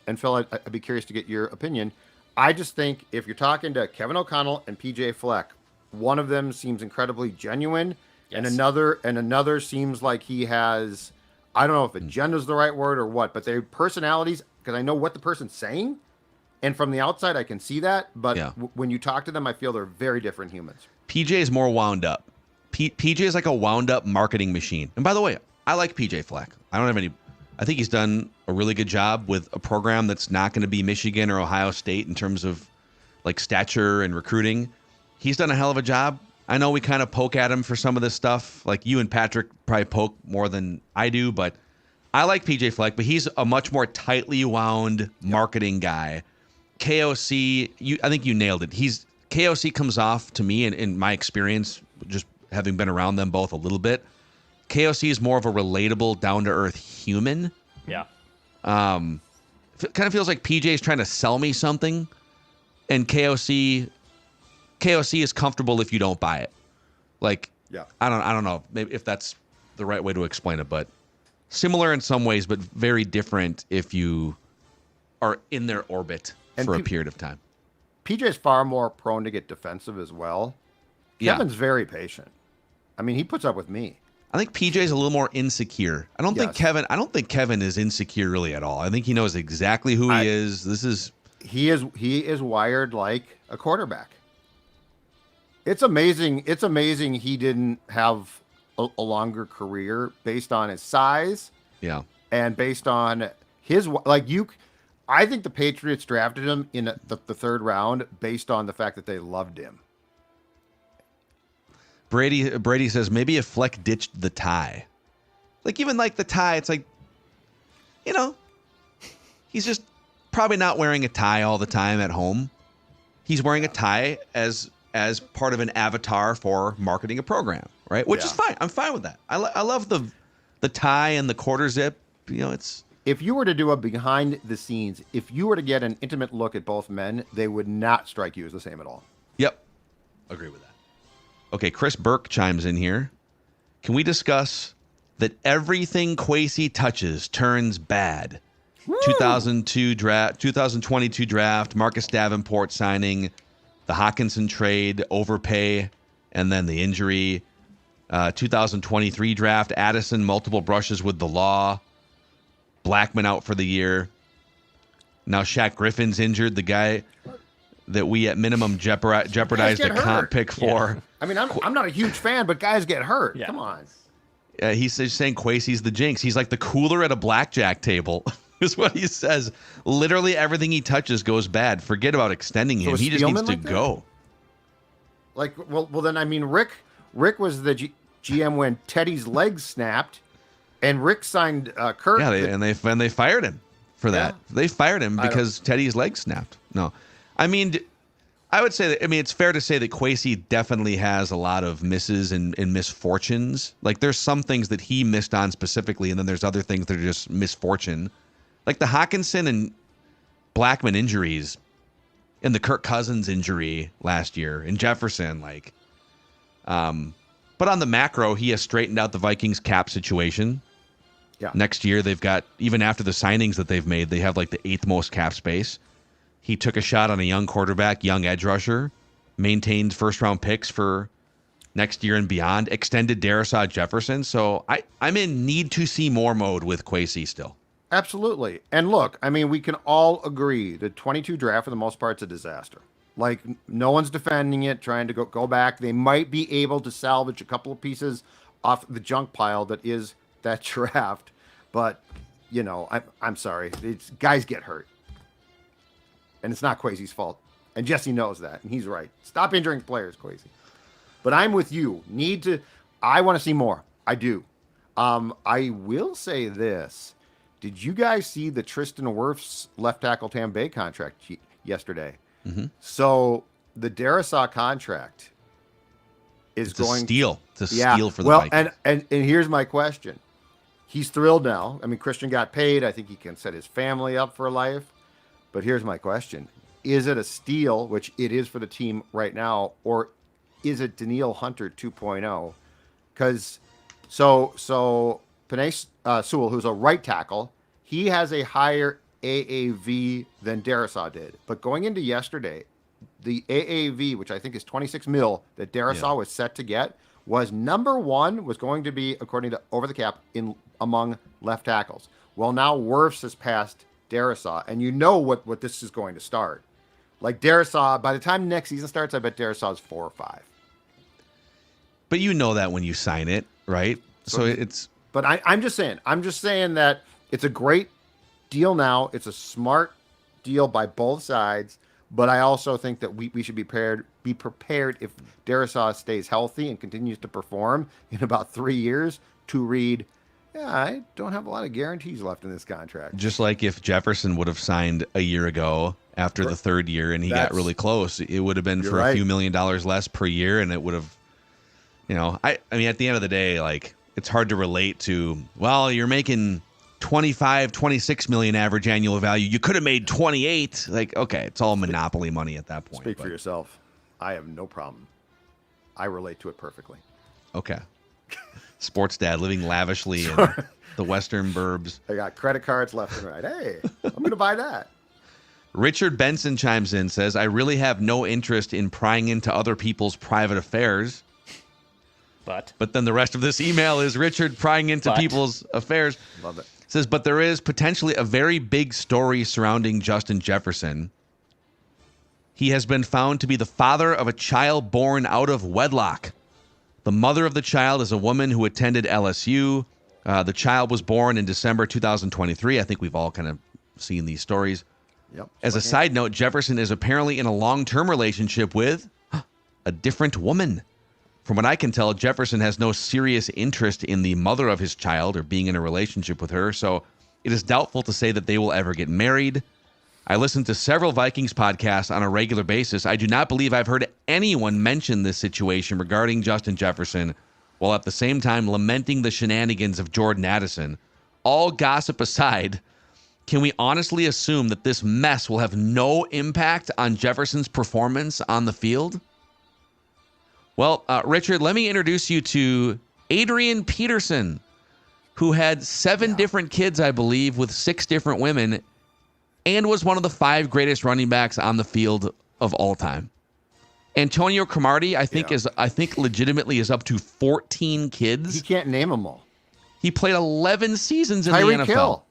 and Phil, I'd be curious to get your opinion. I just think if you're talking to Kevin O'Connell and PJ Fleck, one of them seems incredibly genuine, and another seems like he has, I don't know if agenda is the right word or what, but their personalities, because I know what the person's saying. And from the outside, I can see that. But when you talk to them, I feel they're very different humans. PJ is more wound up. PJ is like a wound up marketing machine. And by the way, I like PJ Fleck. I think he's done a really good job with a program that's not going to be Michigan or Ohio State in terms of like stature and recruiting. He's done a hell of a job. I know we kind of poke at him for some of this stuff. Like you and Patrick probably poke more than I do, but I like PJ Fleck, but he's a much more tightly wound marketing guy. KOC, I think you nailed it. KOC comes off to me, in my experience, just having been around them both a little bit, KOC is more of a relatable, down-to-earth human. Yeah. Kind of feels like PJ is trying to sell me something, and KOC is comfortable if you don't buy it. Like, I don't know maybe if that's the right way to explain it, but similar in some ways, but very different if you are in their orbit for a period of time. PJ is far more prone to get defensive as well. Kevin's very patient. I mean, he puts up with me. I think PJ is a little more insecure. I don't think Kevin is insecure really at all. I think he knows exactly who he is. He is wired like a quarterback. It's amazing. It's amazing he didn't have a longer career based on his size. Yeah. And based on his I think the Patriots drafted him in the third round based on the fact that they loved him. Brady says maybe if Fleck ditched the tie. Like, even like the tie, it's like, he's just probably not wearing a tie all the time at home. He's wearing a tie as part of an avatar for marketing a program, right? Which is fine. I'm fine with that. I love the tie and the quarter zip. It's. If you were to do a behind the scenes, if you were to get an intimate look at both men, they would not strike you as the same at all. Yep. Agree with that. Okay, Chris Burke chimes in here. Can we discuss that everything Kwesi touches turns bad? Woo! 2022 draft, Marcus Davenport signing, the Hawkinson trade, overpay, and then the injury. 2023 draft, Addison, multiple brushes with the law. Blackman out for the year. Now Shaq Griffin's injured, the guy that we at minimum jeopardized a comp pick for. Yeah. I mean, I'm not a huge fan, but guys get hurt. Yeah. Come on. He's saying Kwesi's the jinx. He's like the cooler at a blackjack table, is what he says. Literally everything he touches goes bad. Forget about extending him. He just needs to go. Like, well, then, I mean, Rick was the GM when Teddy's legs snapped, and Rick signed Kurt. Yeah, they fired him for that. They fired him because Teddy's legs snapped. No. I mean, I would say that, it's fair to say that Kwesi definitely has a lot of misses and misfortunes. Like, there's some things that he missed on specifically, and then there's other things that are just misfortune. Like the Hawkinson and Blackman injuries and the Kirk Cousins injury last year and Jefferson, but on the macro, he has straightened out the Vikings cap situation. Yeah. Next year, they've got, even after the signings that they've made, they have like the 8th most cap space. He took a shot on a young quarterback, young edge rusher, maintained first-round picks for next year and beyond, extended Darrisaw Jefferson. So I'm in need to see more mode with Kwesi still. Absolutely. And look, I mean, we can all agree the 22 draft, for the most part, is a disaster. Like, no one's defending it, trying to go back. They might be able to salvage a couple of pieces off the junk pile that is that draft. But, I'm sorry. Guys get hurt. And it's not Kwesi's fault. And Jesse knows that. And he's right. Stop injuring players, Kwesi. But I'm with you. I want to see more. I do. I will say this. Did you guys see the Tristan Wirfs left tackle Tampa Bay contract yesterday? Mm-hmm. So the Darrisaw contract is It's a steal for the Vikings. Well, and here's my question. He's thrilled now. I mean, Christian got paid. I think he can set his family up for life. But here's my question. Is it a steal, which it is for the team right now, or is it Danielle Hunter 2.0? Because so Penei Sewell, who's a right tackle, he has a higher AAV than Darrisaw did. But going into yesterday, the AAV, which I think is 26 mil that Darrisaw was set to get, was number one, was going to be, according to Over the Cap, among left tackles. Well, now Wirfs has passed Darrisaw, and you know what this is going to start. Like Darrisaw, by the time next season starts, I bet Darrisaw is 4 or 5. But you know that when you sign it, right? So it's. But I'm just saying that it's a great deal now. It's a smart deal by both sides. But I also think that we should be prepared if Darrisaw stays healthy and continues to perform in about 3 years to read, I don't have a lot of guarantees left in this contract. Just like if Jefferson would have signed a year ago after the third year and he got really close, it would have been for a few $1 million less per year, and it would have, I mean, at the end of the day, like, it's hard to relate to, well, you're making 25, 26 million average annual value. You could have made 28. Like, okay, it's all monopoly money at that point. Speak for yourself. I have no problem. I relate to it perfectly. Okay. Sports dad living lavishly in the Western burbs. I got credit cards left and right. Hey, I'm going to buy that. Richard Benson chimes in, says, I really have no interest in prying into other people's private affairs. But then the rest of this email is Richard prying into people's affairs. Love it. Says, but there is potentially a very big story surrounding Justin Jefferson. He has been found to be the father of a child born out of wedlock. The mother of the child is a woman who attended LSU. The child was born in December 2023. I think we've all kind of seen these stories. Yep. As a side note, Jefferson is apparently in a long-term relationship with a different woman. From what I can tell, Jefferson has no serious interest in the mother of his child or being in a relationship with her, so it is doubtful to say that they will ever get married. I listen to several Vikings podcasts on a regular basis. I do not believe I've heard anyone mention this situation regarding Justin Jefferson, while at the same time lamenting the shenanigans of Jordan Addison. All gossip aside, can we honestly assume that this mess will have no impact on Jefferson's performance on the field? Well, Richard, let me introduce you to Adrian Peterson, who had 7 different kids, I believe, with 6 different women, and was one of the 5 greatest running backs on the field of all time. Antonio Cromartie, I think legitimately is up to 14 kids. He can't name them all. He played 11 seasons in Tyreek the NFL.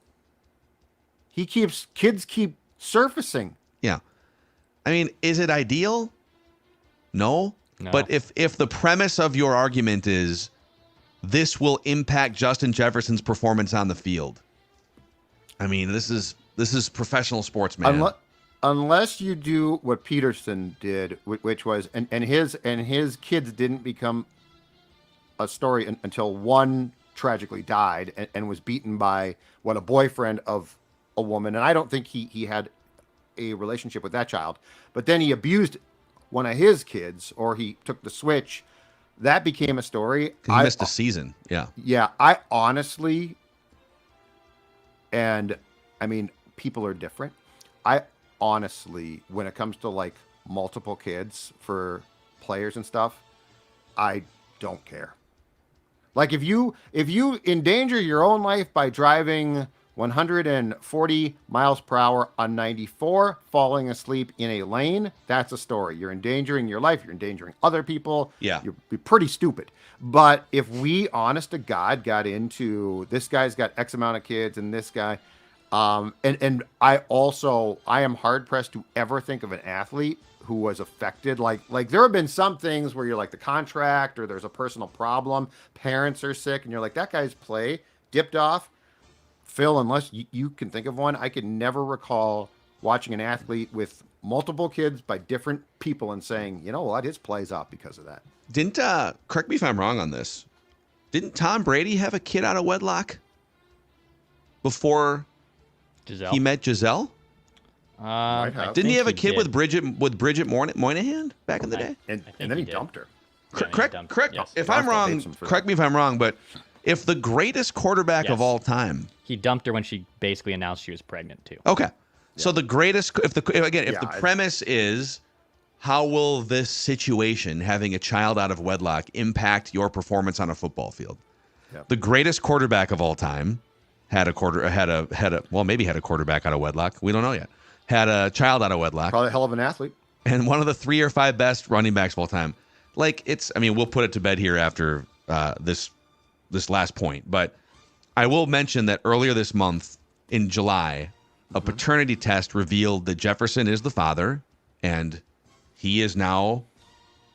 Hill. Kids keep surfacing. Yeah. I mean, is it ideal? No. But if the premise of your argument is this will impact Justin Jefferson's performance on the field, I mean, this is professional sports, man. Unless you do what Peterson did, which was, and his kids didn't become a story until one tragically died and was beaten by a boyfriend of a woman. And I don't think he had a relationship with that child, but then he abused one of his kids, or he took the switch. That became a story. He missed a season. Yeah. Yeah. I honestly, and I mean, people are different. I honestly, when it comes to like multiple kids for players and stuff, I don't care. Like if you endanger your own life by driving 140 miles per hour on 94, falling asleep in a lane, that's a story. You're endangering your life. You're endangering other people. Yeah. You're pretty stupid. But if we, honest to God, got into this guy's got X amount of kids and this guy, and I am hard pressed to ever think of an athlete who was affected. Like there have been some things where you're like the contract or there's a personal problem, parents are sick, and you're like, that guy's play dipped off. Phil, unless you can think of one, I could never recall watching an athlete with multiple kids by different people and saying, you know what, his play's off because of that. Didn't, correct me if I'm wrong on this, didn't Tom Brady have a kid out of wedlock before he met Giselle? Didn't he have a kid with Bridget Moynihan back in the day? And then he dumped her. Correct. Yes. If I'm wrong, correct me if I'm wrong, but if the greatest quarterback of all time, he dumped her when she basically announced she was pregnant too. Okay, so the greatest. If the premise is how will this situation, having a child out of wedlock, impact your performance on a football field? Yep. The greatest quarterback of all time had a quarterback out of wedlock. We don't know yet. Had a child out of wedlock. Probably a hell of an athlete. And one of the 3 or 5 best running backs of all time. Like we'll put it to bed here after this last point, but I will mention that earlier this month in July, a paternity test revealed that Jefferson is the father, and he is now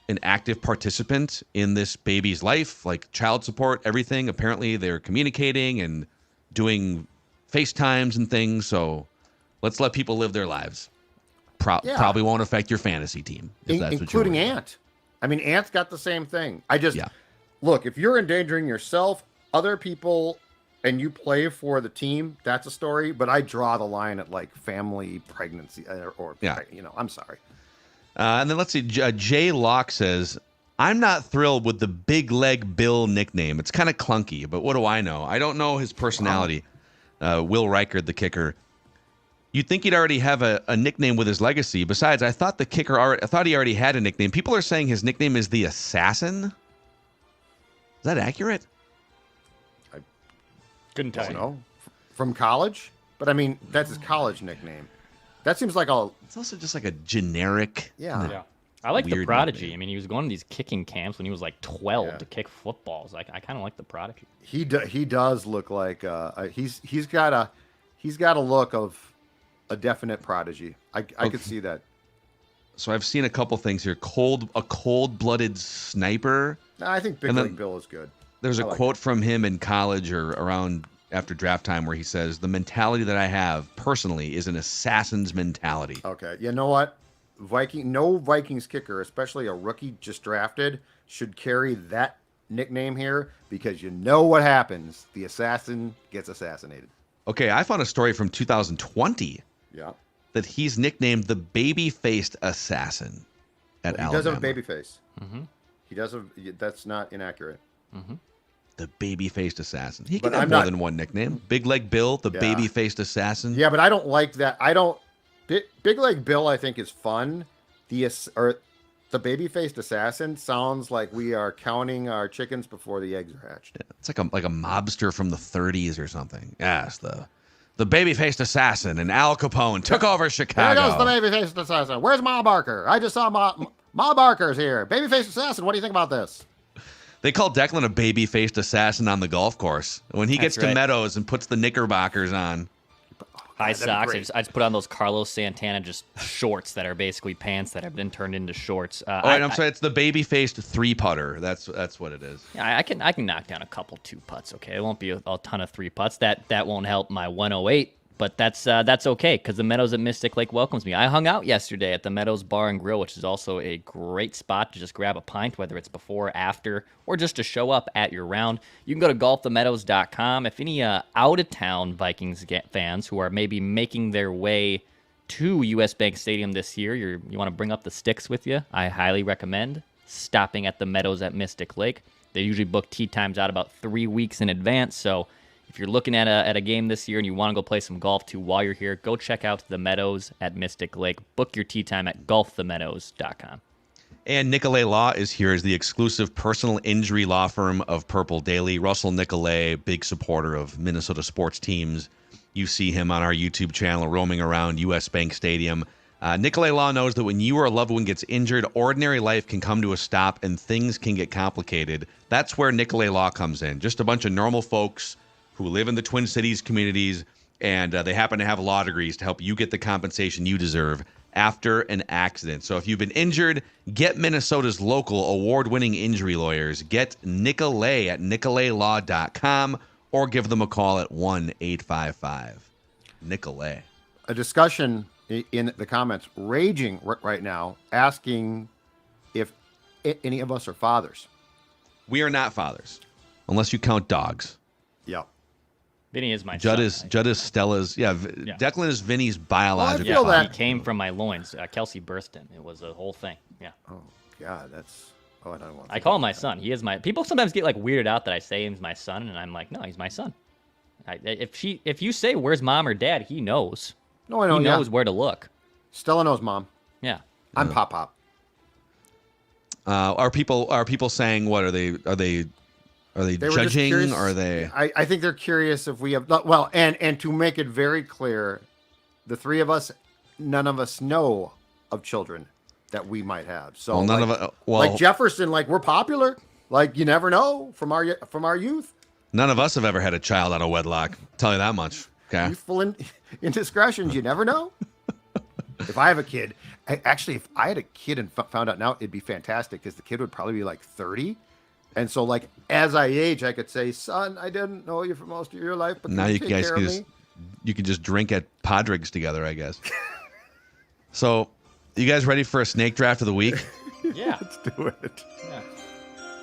an active participant in this baby's life, like child support, everything. Apparently they're communicating and doing FaceTimes and things. So let's let people live their lives. Probably won't affect your fantasy team. Including Ant. I mean, Ant's got the same thing. Look, if you're endangering yourself, other people, and you play for the team, that's a story. But I draw the line at like family pregnancy I'm sorry. And then let's see. Jay Locke says, I'm not thrilled with the Big Leg Bill nickname. It's kind of clunky, but what do I know? I don't know his personality. Will Reichard, the kicker. You'd think he'd already have a nickname with his legacy. Besides, I thought he already had a nickname. People are saying his nickname is the Assassin. Is that accurate? I couldn't tell you. Know. From college? But I mean, that's his college nickname. That seems like it's also just like a generic. Yeah. I like the Prodigy. Nickname. I mean, he was going to these kicking camps when he was like 12 to kick footballs. Like I kind of like the Prodigy. He does look like he's got a look of a definite prodigy. I could see that. So I've seen a couple things here. A cold-blooded sniper. I think Big Leg Bill is good. There's a quote from him in college or around after draft time where he says, the mentality that I have personally is an assassin's mentality. Okay. You know what? No Vikings kicker, especially a rookie just drafted, should carry that nickname here because you know what happens. The assassin gets assassinated. Okay, I found a story from 2020 Yeah. that he's nicknamed the baby-faced assassin at He Alabama. does have a baby face. Mm-hmm. He does have. That's not inaccurate. Mm-hmm. The baby-faced assassin. He But can have I'm more not- than one nickname. Big Leg Bill, the Yeah. baby-faced assassin. Yeah, but I don't like that. I don't. Big Leg Bill, I think, is fun. The baby-faced assassin sounds like we are counting our chickens before the eggs are hatched. It's like a mobster from the 30s or something. Yes, the baby-faced assassin and Al Capone took over There Chicago. goes the baby-faced assassin. Where's Ma Barker? I just saw Ma Barker's here. Baby-faced assassin. What do you think about this? They call Declan a baby-faced assassin on the golf course. When he gets That's to right. Meadows and puts the knickerbockers on. High that'd be socks. great. I just put on those Carlos Santana just shorts that are basically pants that have been turned into shorts. Oh, and I'm sorry, it's the baby-faced three-putter. That's what it is. Yeah, I can knock down a couple 2-putts. Okay, it won't be a ton of 3-putts. That won't help my 108. But that's okay because the Meadows at Mystic Lake welcomes me. I hung out yesterday at the Meadows Bar and Grill, which is also a great spot to just grab a pint, whether it's before, after, or just to show up at your round. You can go to golfthemeadows.com. If any out-of-town Vikings fans who are maybe making their way to US Bank Stadium this year, you want to bring up the sticks with you, I highly recommend stopping at the Meadows at Mystic Lake. They usually book tee times out about 3 weeks in advance, so if you're looking at a game this year and you want to go play some golf too while you're here, go check out the Meadows at Mystic Lake. Book your tee time at golfthemeadows.com. And Nicolay Law is here as the exclusive personal injury law firm of Purple Daily. Russell Nicolay, big supporter of Minnesota sports teams. You see him on our YouTube channel roaming around US Bank Stadium. Nicolay Law knows that when you or a loved one gets injured, ordinary life can come to a stop and things can get complicated. That's where Nicolay Law comes in. Just a bunch of normal folks who live in the Twin Cities communities, and they happen to have law degrees to help you get the compensation you deserve after an accident. So if you've been injured, get Minnesota's local award-winning injury lawyers. Get Nicolay at nicolaylaw.com or give them a call at 1-855-NICOLAY. A discussion in the comments raging right now, asking if any of us are fathers. We are not fathers, unless you count dogs. Yep. Vinny is my Judd son. is Stella's. Yeah, Yeah. Declan is Vinny's biological. feel father. that- He came from my loins. Kelsey Burston. It was a whole thing. Yeah. Oh God, that's. Oh, I don't want. I call him my son. He is my. People sometimes get like weirded out that I say he's my son, and I'm like, no, he's my son. If you say where's mom or dad, he knows. No, I know. He Yeah. knows where to look. Stella knows mom. Yeah. I'm Pop. Are people saying what are they They were just judging? curious. Are they? I think they're curious if we have. Well, and to make it very clear, the three of us, none of us know of children that we might have. So Well, none like, of us. Well, like Jefferson, like we're popular. Like you never know from our youth. none of us have ever had a child out of wedlock. Tell you that much. Okay. Youthful indiscretions, you never know. If I have a kid, actually, if I had a kid and found out now, it'd be fantastic because the kid would probably be like 30. And so, like, as I age, I could say, son, I didn't know you for most of your life, but Now can you take guys care can of just, me? you can just drink at Padrigs together, I guess. So, you guys ready for a snake draft of the week? Yeah. Let's do it. Yeah.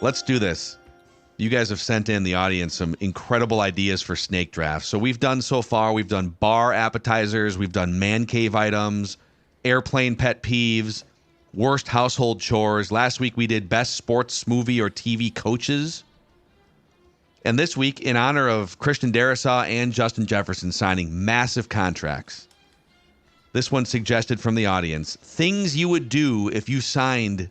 Let's do this. You guys have sent in the audience some incredible ideas for snake drafts. So we've done bar appetizers, we've done man cave items, airplane pet peeves, worst household chores. Last week we did best sports movie or TV coaches. And this week, in honor of Christian Darrisaw and Justin Jefferson signing massive contracts, this one suggested from the audience, things you would do if you signed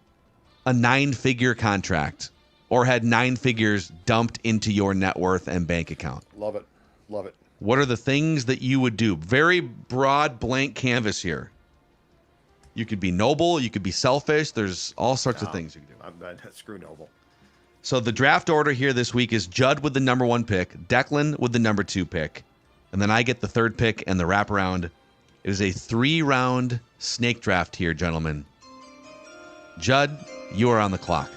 a 9-figure contract or had 9 figures dumped into your net worth and bank account. Love it. Love it. What are the things that you would do? Very broad blank canvas here. You could be noble. You could be selfish. There's all sorts of things you can do. Screw Noble. So the draft order here this week is Judd with the number 1 pick, Declan with the number 2 pick, and then I get the 3rd pick and the wraparound. It is a 3-round snake draft here, gentlemen. Judd, you are on the clock.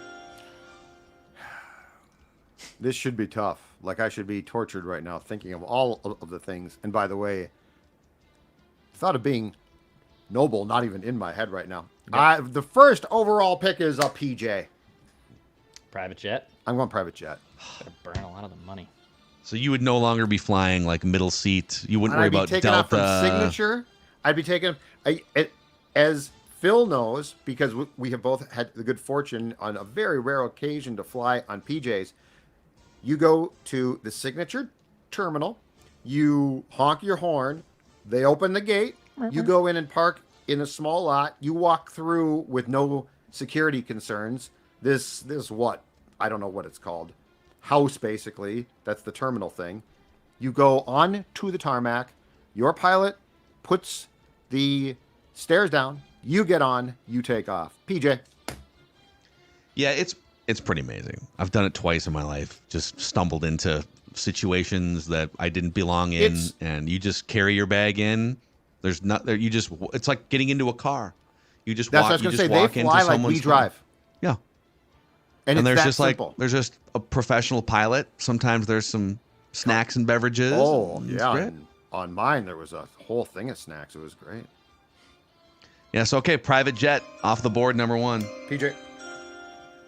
This should be tough. Like I should be tortured right now thinking of all of the things. And by the way, the thought of being noble, not even in my head right now. The first overall pick is a PJ. Private jet. I'm going private jet. Better burn a lot of the money. So you would no longer be flying like middle seat. You wouldn't And worry I'd be about taking off Delta. from Signature. I'd be taking, as Phil knows, because we have both had the good fortune on a very rare occasion to fly on PJs. You go to the Signature terminal, you honk your horn, they open the gate, you go in and park in a small lot, you walk through with no security concerns. This what? I don't know what it's called. House, basically. That's the terminal thing. You go on to the tarmac, your pilot puts the stairs down, you get on, you take off. PJ. Yeah, it's pretty amazing. I've done it twice in my life. Just stumbled into situations that I didn't belong in, and you just carry your bag in. There's not there. You just it's like getting into a car. You just That's walk. what I was You going just to say. They walk fly into like someone's we car. drive. Yeah, And it's there's that just simple. there's just a professional pilot. Sometimes there's some snacks and beverages. Oh, and it's yeah. great. And on mine, there was a whole thing of snacks. It was great. Yeah. So okay, private jet off the board. Number one. PJ.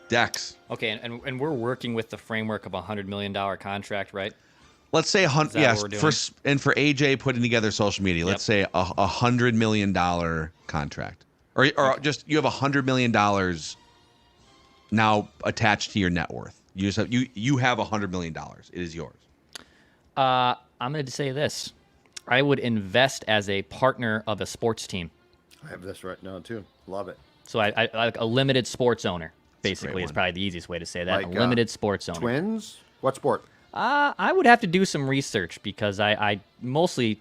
Dex. Okay, and we're working with the framework of $100 million contract, right? Let's say that yes. what we're doing? For AJ putting together social media, let's say $100 million contract, or just you have $100 million now attached to your net worth. You just have you have $100 million. It is yours. I'm going to say this: I would invest as a partner of a sports team. I have this right now, too. Love it. So I like a limited sports owner. great Basically, is one. probably the easiest way to say that. Like, a limited sports owner. Twins? What sport? I would have to do some research because I mostly,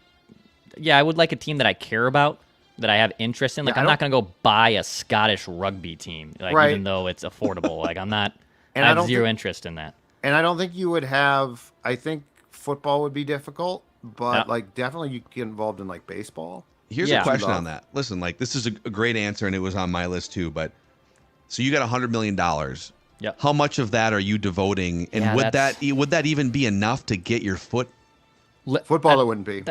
I would like a team that I care about, that I have interest in. Like, Yeah, I'm not going to go buy a Scottish rugby team, like, Right. even though it's affordable. Like, I'm not, And I I have don't zero think- interest in that. And I don't think you would have. I think football would be difficult, but Yeah. like definitely you get involved in like baseball. Here's Yeah. a question Love. on that. Listen, like this is a great answer, and it was on my list too. But so you got $100 million. Yep. How much of that are you devoting, and Yeah, would that's- that even be enough to get your foot? Football, it wouldn't be.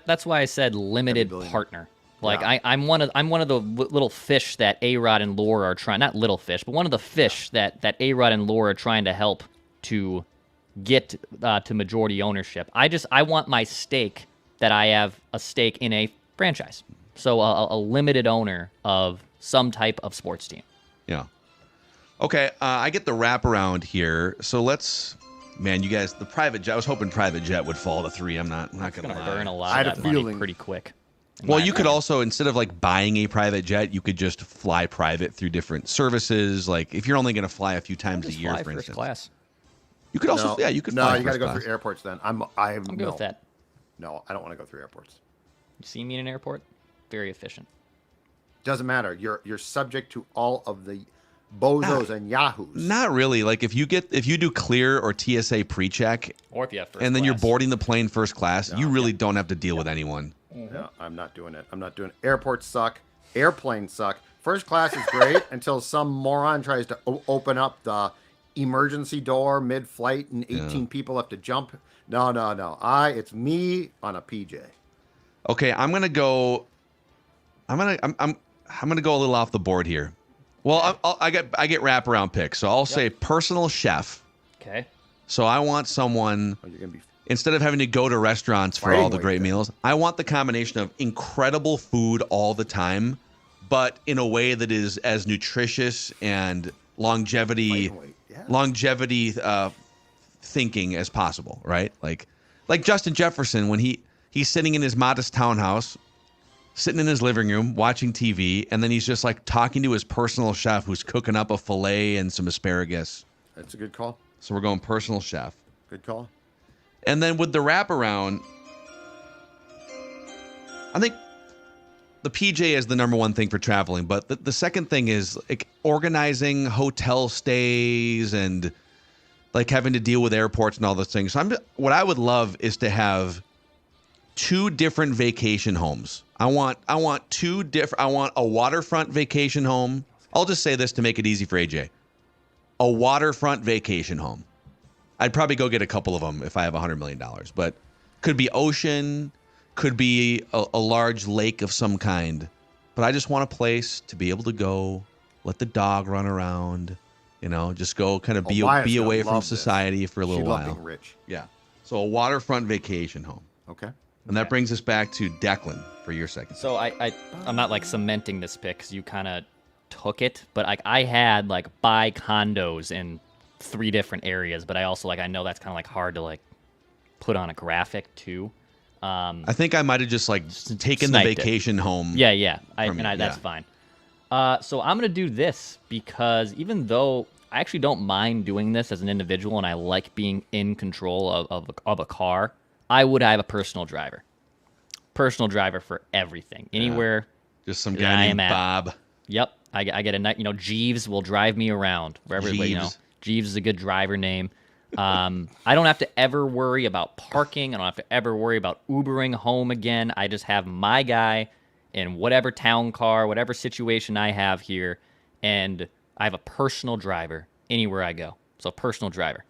That's why I said limited billion. partner. Like, Yeah. I'm one of the little fish that A-Rod and Lore are trying, not little fish, but one of the fish that A-Rod and Lore are trying to help to get to majority ownership. I want my stake that I have a stake in a franchise. So a limited owner of some type of sports team. Yeah. Okay, I get the wraparound here. So man, you guys, the private jet. I was hoping private jet would fall to 3. I'm not gonna lie. Burn a lot I had of a that money feeling- pretty quick. in Well, my you could opinion. also, instead of like buying a private jet, you could just fly private through different services. Like if you're only going to fly a few times a Just year, fly for first instance, class. you could also, you could. No, fly you got to first go class. through airports. Then I'm I'm good with that. No, I don't want to go through airports. You see me in an airport? Very efficient. Doesn't matter. You're subject to all of the bozos and yahoos. Not really. Like if you do clear or TSA pre-check, Or if you have first and then you're class. boarding the plane first class, you really don't have to deal with anyone. Yeah, I'm not doing it. I'm not doing it. Airports suck. Airplanes suck. First class is great until some moron tries to open up the emergency door mid-flight and 18 people have to jump. No. It's me on a PJ. Okay, I'm gonna go a little off the board here. Well, I get wraparound picks, so I'll say personal chef. Okay. So I want someone. Oh, you're gonna be. Instead of having to go to restaurants for Fighting all the like great that. meals, I want the combination of incredible food all the time, but in a way that is as nutritious and longevity Fighting weight, yeah. longevity thinking as possible, right? Like Justin Jefferson when he's sitting in his modest townhouse, sitting in his living room watching TV, and then he's just like talking to his personal chef who's cooking up a filet and some asparagus. That's a good call. So we're going personal chef. Good call. And then with the wraparound, I think the PJ is the number one thing for traveling. But the second thing is like organizing hotel stays and like having to deal with airports and all those things. So what I would love is to have 2 different vacation homes. I want a waterfront vacation home. I'll just say this to make it easy for AJ. A waterfront vacation home. I'd probably go get a couple of them if I have $100 million, but could be ocean, could be a large lake of some kind. But I just want a place to be able to go, let the dog run around, Just go kind of be Elias gonna away from love this. society for a little She'd love while. being rich. Yeah. So a waterfront vacation home. Okay. And that brings us back to Declan for your second. So I'm not like cementing this pick because you kind of took it, but like I had like buy condos in 3 different areas, but I also I know that's kind of like hard to like put on a graphic too. I think I might have just taken the vacation home. Yeah. That's fine. So I'm gonna do this because even though I actually don't mind doing this as an individual and I like being in control of a car, I would have a personal driver. Personal driver for everything, anywhere. Just some guy named Bob. Yep, I get a night. Jeeves will drive me around wherever. Jeeves is a good driver name. I don't have to ever worry about parking. I don't have to ever worry about Ubering home again. I just have my guy in whatever town car, whatever situation I have here, and I have a personal driver anywhere I go. So personal driver.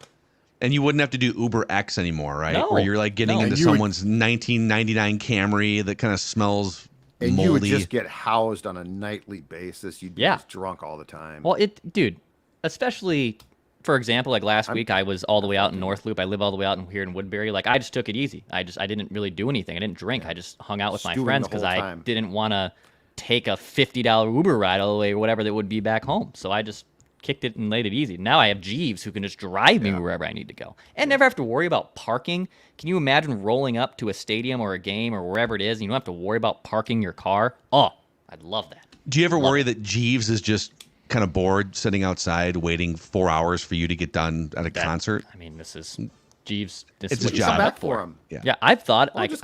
And you wouldn't have to do Uber X anymore, right? No. Where you're getting into someone's 1999 Camry that kind of smells And moldy. you would just get housed on a nightly basis. You'd be just drunk all the time. Well, dude, especially, for example, like last week, I was all the way out in North Loop. I live all the way out here in Woodbury. Like, I just took it easy. I didn't really do anything. I didn't drink. I just hung out with my friends because I didn't want to take a $50 Uber ride all the way or whatever that would be back home. So I just kicked it and laid it easy. Now I have Jeeves who can just drive me wherever I need to go and never have to worry about parking. Can you imagine rolling up to a stadium or a game or wherever it is and you don't have to worry about parking your car? Oh, I'd love that. Do you ever worry that Jeeves is just kind of bored sitting outside waiting 4 hours for you to get done at a concert? I mean, this is Jeeves. It's a job. Come back for him. Yeah, I've thought I've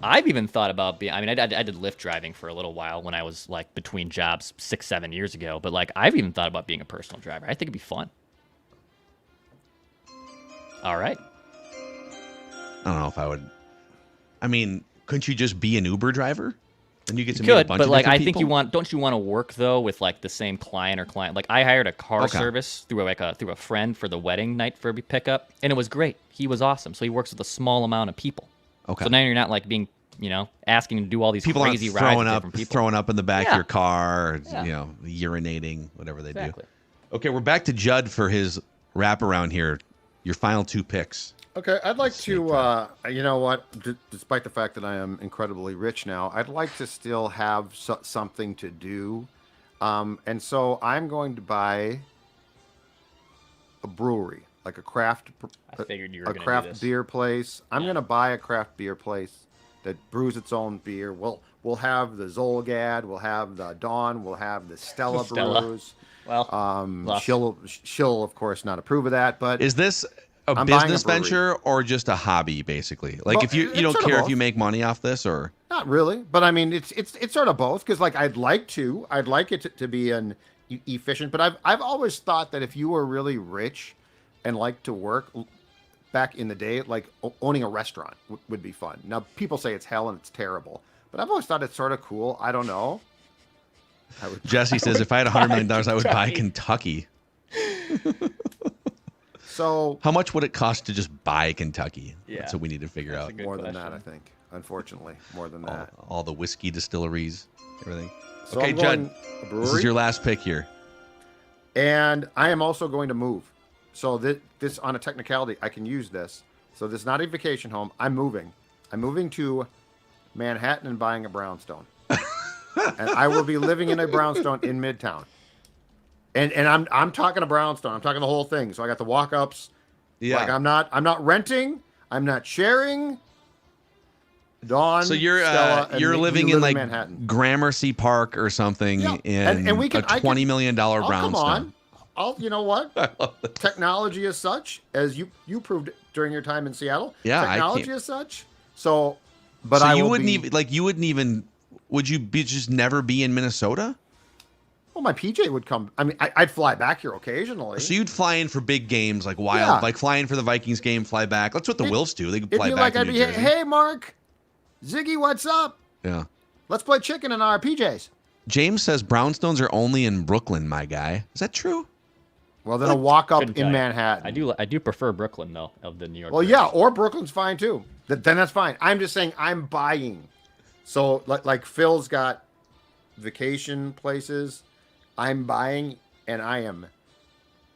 I've even thought about being. I mean, I did Lyft driving for a little while when I was like between jobs 6-7 years ago. But like, I've even thought about being a personal driver. I think it'd be fun. All right. I don't know if I would. I mean, couldn't you just be an Uber driver? Then you get to You meet a could, bunch but of like, I different think people? don't you want to work though with like the same client or client? Like, I hired a car service through a friend for the wedding night for a pickup, and it was great. He was awesome. So he works with a small amount of people. Okay. So now you're not like being, asking to do all these People crazy aren't rides throwing with up, different people. throwing up in the back of your car, or, Yeah. urinating, whatever they Exactly. do. Okay, we're back to Judd for his wraparound here. Your final 2 picks. Okay, I'd like to, you know what, despite the fact that I am incredibly rich now, I'd like to still have something to do. And so I'm going to buy a brewery, like a craft, I figured you were a gonna do craft this. beer place. I'm going to buy a craft beer place that brews its own beer. We'll have the Zolgad, we'll have the Dawn, we'll have the Stella brews. Well, She'll of course not approve of that, but Is this a I'm buying a business brewery. venture or just a hobby, basically? Like, Well, if you it's don't sort of care if both. you make money off this, or not really, but I mean, it's sort of both because like I'd like it to be an efficient, but I've always thought that if you were really rich and like to work back in the day, like owning a restaurant would be fun. Now people say it's hell and it's terrible, but I've always thought it's sort of cool. I don't know. Jesse says, if I had $100 million, I would buy Kentucky. So How much would it cost to just buy Kentucky? Yeah. That's what we need to figure out. more than that, I think. Unfortunately, more than that. All the whiskey distilleries, everything. So Okay, I'm Judd, going a brewery. this is your last pick here. And I am also going to move. So this on a technicality, I can use this. So this is not a vacation home. I'm moving. I'm moving to Manhattan and buying a brownstone. And I will be living in a brownstone in Midtown. And I'm talking a brownstone. I'm talking the whole thing. So I got the walk-ups. Yeah. Like I'm not renting. I'm not sharing. Dawn. So you're Stella, and you're we living live in like Manhattan. Gramercy Park or something Yeah. in And we can, a $20 million Come brownstone. on. You know what? I love this. Technology is such, as you proved during your time in Seattle. Yeah, I technology can't- is such. So, but So I you will wouldn't be, even like you wouldn't even would you be just never be in Minnesota? Well, my PJ would come. I mean, I'd fly back here occasionally. So you'd fly in for big games like wild, Yeah. like fly in for the Vikings game, fly back. That's what the Wilfs do. They It'd fly be back like to I'd New be, Jersey. hey, Mark, Ziggy, what's up? Yeah. Let's play chicken in our PJs. James says brownstones are only in Brooklyn, my guy. Is that true? Well, then a walk up Couldn't tell in you. Manhattan. I do prefer Brooklyn though of the New York. Well, Rangers. yeah, or Brooklyn's fine too. Then that's fine. I'm just saying I'm buying. So like Phil's got vacation places. I'm buying, and I am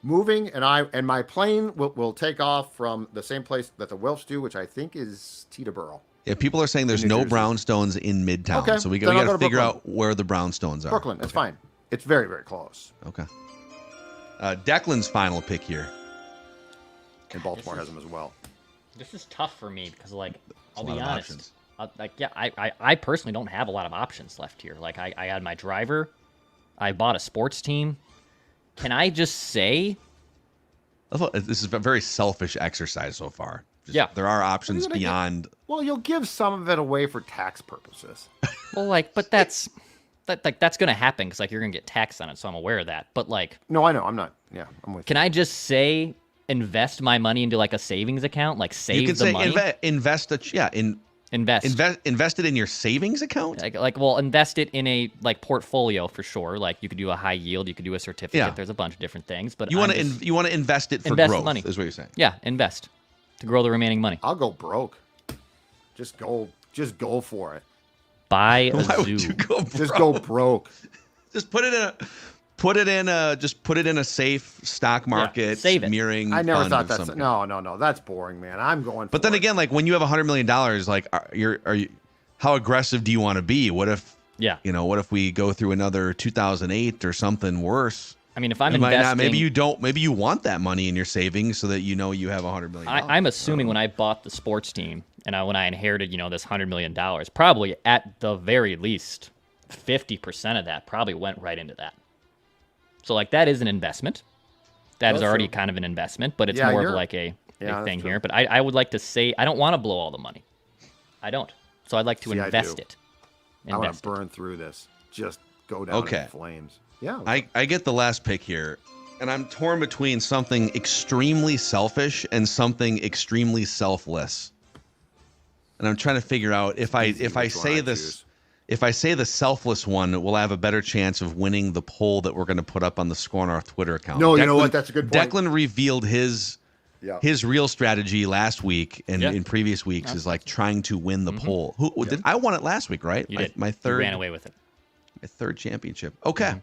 moving, and my plane will take off from the same place that the Wilfs do, which I think is Teterboro. Yeah, people are saying there's In New no Jersey. brownstones in Midtown, Okay, so we then got I'll go to to figure Brooklyn. out where the brownstones are. Brooklyn, that's fine. It's very, very close. Okay. Declan's final pick here. And Baltimore has them as well. This is tough for me because, like, I'll a lot be of honest. options. I personally don't have a lot of options left here. Like, I had my driver. I bought a sports team. Can I just say? I thought this is a very selfish exercise so far. Yeah. There are options gonna get? beyond. Well, you'll give some of it away for tax purposes. Well, like, but that's going to happen because, like, you're going to get taxed on it, so I'm aware of that. But, like, No, I know. I'm not. Yeah, I'm with you. can I just say invest my money into, like, a savings account? Like, save You can the say money? invest it in your savings account. Well, invest it in a, like, portfolio for sure. Like, you could do a high yield, you could do a certificate. Yeah. There's a bunch of different things. But You want to invest it for invest growth. money. Is what you're saying. Yeah, invest to grow the remaining money. I'll go broke. Just go for it. Buy a Why zoo. would you go broke? Just go broke. Just put it in a safe stock market, save it. mirroring. I never fund thought of that's some no. That's boring, man. I'm going. But for then it. again, like when you have $100 million, like are you how aggressive do you want to be? What if what if we go through another 2008 or something worse? I mean, if I'm You might investing, not, maybe you don't. Maybe you want that money in your savings so that you know you have $100 million. I'm assuming when I bought the sports team and when I inherited, this $100 million, probably at the very least 50% of that probably went right into that. So, like, that is an investment. That is That's already true. kind of an investment, but it's Yeah, more of you're- like a that's thing true. here. But I would like to say I don't want to blow all the money. I don't. So I'd like to See, I invest do. it. I want Invest to it. burn through this. Just go down Okay. in flames. Yeah. I get the last pick here, and I'm torn between something extremely selfish and something extremely selfless. And I'm trying to figure out if I which one say I this, choose. if I say the selfless one, we'll have a better chance of winning the poll that we're going to put up on the Score North Twitter account. No, you know what? That's a good point. Declan revealed his real strategy last week and Yeah. in previous weeks is like trying to win the poll. I won it last week, right? You did. My You third ran away with it. my third championship. Okay.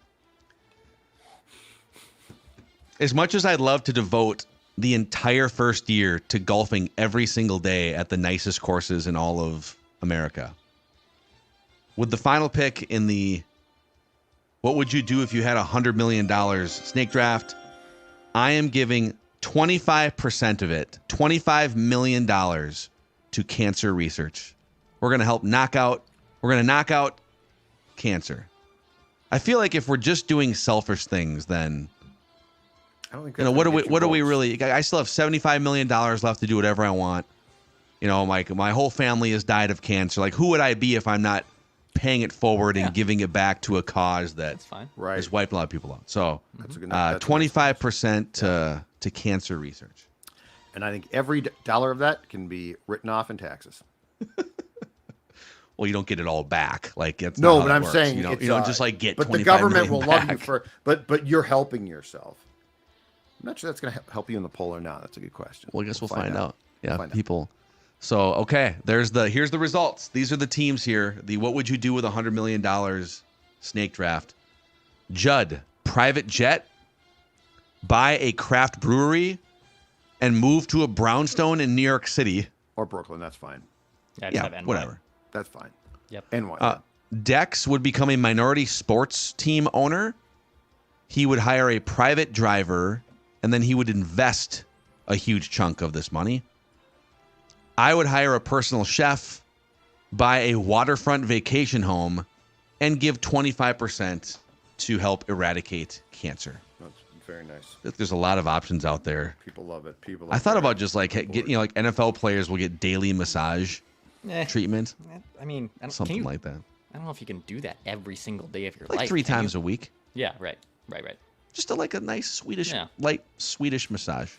As much as I'd love to devote the entire first year to golfing every single day at the nicest courses in all of America, with the final pick in the what would you do if you had $100 million snake draft, I am giving 25% of it, $25 million to cancer research. We're going to knock out cancer. I feel like if we're just doing selfish things, then I don't think what do we really? I still have $75 million left to do whatever I want. My whole family has died of cancer. Like, who would I be if I'm not paying it forward and giving it back to a cause that That's fine. Right. has wiped a lot of people out? So, That's a good- that's a nice 25% to cancer research. And I think every dollar of that can be written off in taxes. Well, you don't get it all back. Like, it's No, not how but that I'm works. saying you it's, don't just like get. But the 25 government million will love you back. for. But you're helping yourself. I'm not sure that's going to help you in the poll or not. That's a good question. Well, I guess we'll find out. Yeah, Find out. people. So okay, here's the results. These are the teams here. The what would you do with $100 million snake draft? Judd, private jet, buy a craft brewery, and move to a brownstone in New York City. Or Brooklyn. That's fine. I just have Yeah, NY. whatever. That's fine. Yep. And why? Dex would become a minority sports team owner. He would hire a private driver, and then he would invest a huge chunk of this money. I would hire a personal chef, buy a waterfront vacation home, and give 25% to help eradicate cancer. That's very nice. There's a lot of options out there. People love it. People. I thought about just like get like NFL players will get daily massage treatment, I mean, something like that. I don't know if you can do that every single day of your Like life. 3 can times you? a week. Yeah, right. Just a nice Swedish, Yeah. light Swedish massage,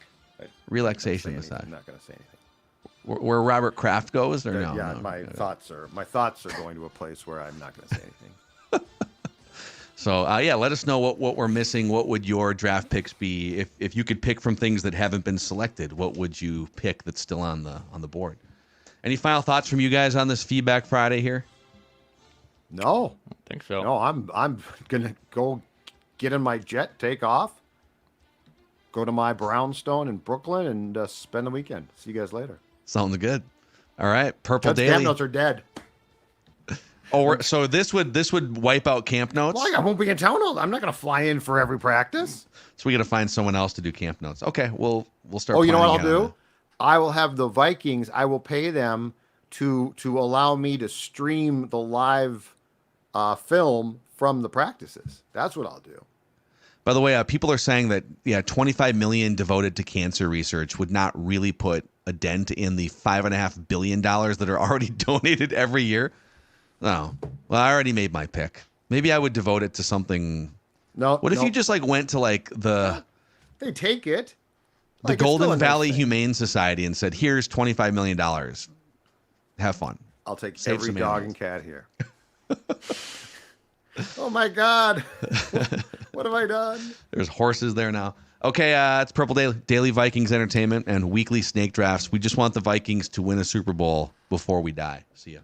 relaxation I'm massage. not going to say anything. Where Robert Kraft goes, or no? Yeah, no, my no. thoughts are going to a place where I'm not going to say anything. So let us know what we're missing. What would your draft picks be if you could pick from things that haven't been selected? What would you pick that's still on the board? Any final thoughts from you guys on this Feedback Friday here? No, I think so. no, I'm gonna go get in my jet, take off, go to my brownstone in Brooklyn and spend the weekend. See you guys later. Sounds good. All right, Purple Judd's Daily. camp notes are dead. Oh, so this would wipe out camp notes? Well, I won't be in town all. I'm not going to fly in for every practice. So we got to find someone else to do camp notes. Okay, we'll start. Oh, you know what I'll planning do? I will have the Vikings. I will pay them to allow me to stream the live film from the practices. That's what I'll do. By the way, people are saying that $25 million devoted to cancer research would not really put a dent in the $5.5 billion that are already donated every year. Oh, well, I already made my pick. Maybe I would devote it to something. No. What if you just went to They take it. The Golden Valley Humane Society and said, "Here's $25 million. Have fun." I'll take Save every some dog animals. and cat here. Oh my God. What have I done? There's horses there now. Okay, it's Purple Daily Vikings Entertainment and weekly snake drafts. We just want the Vikings to win a Super Bowl before we die. See ya.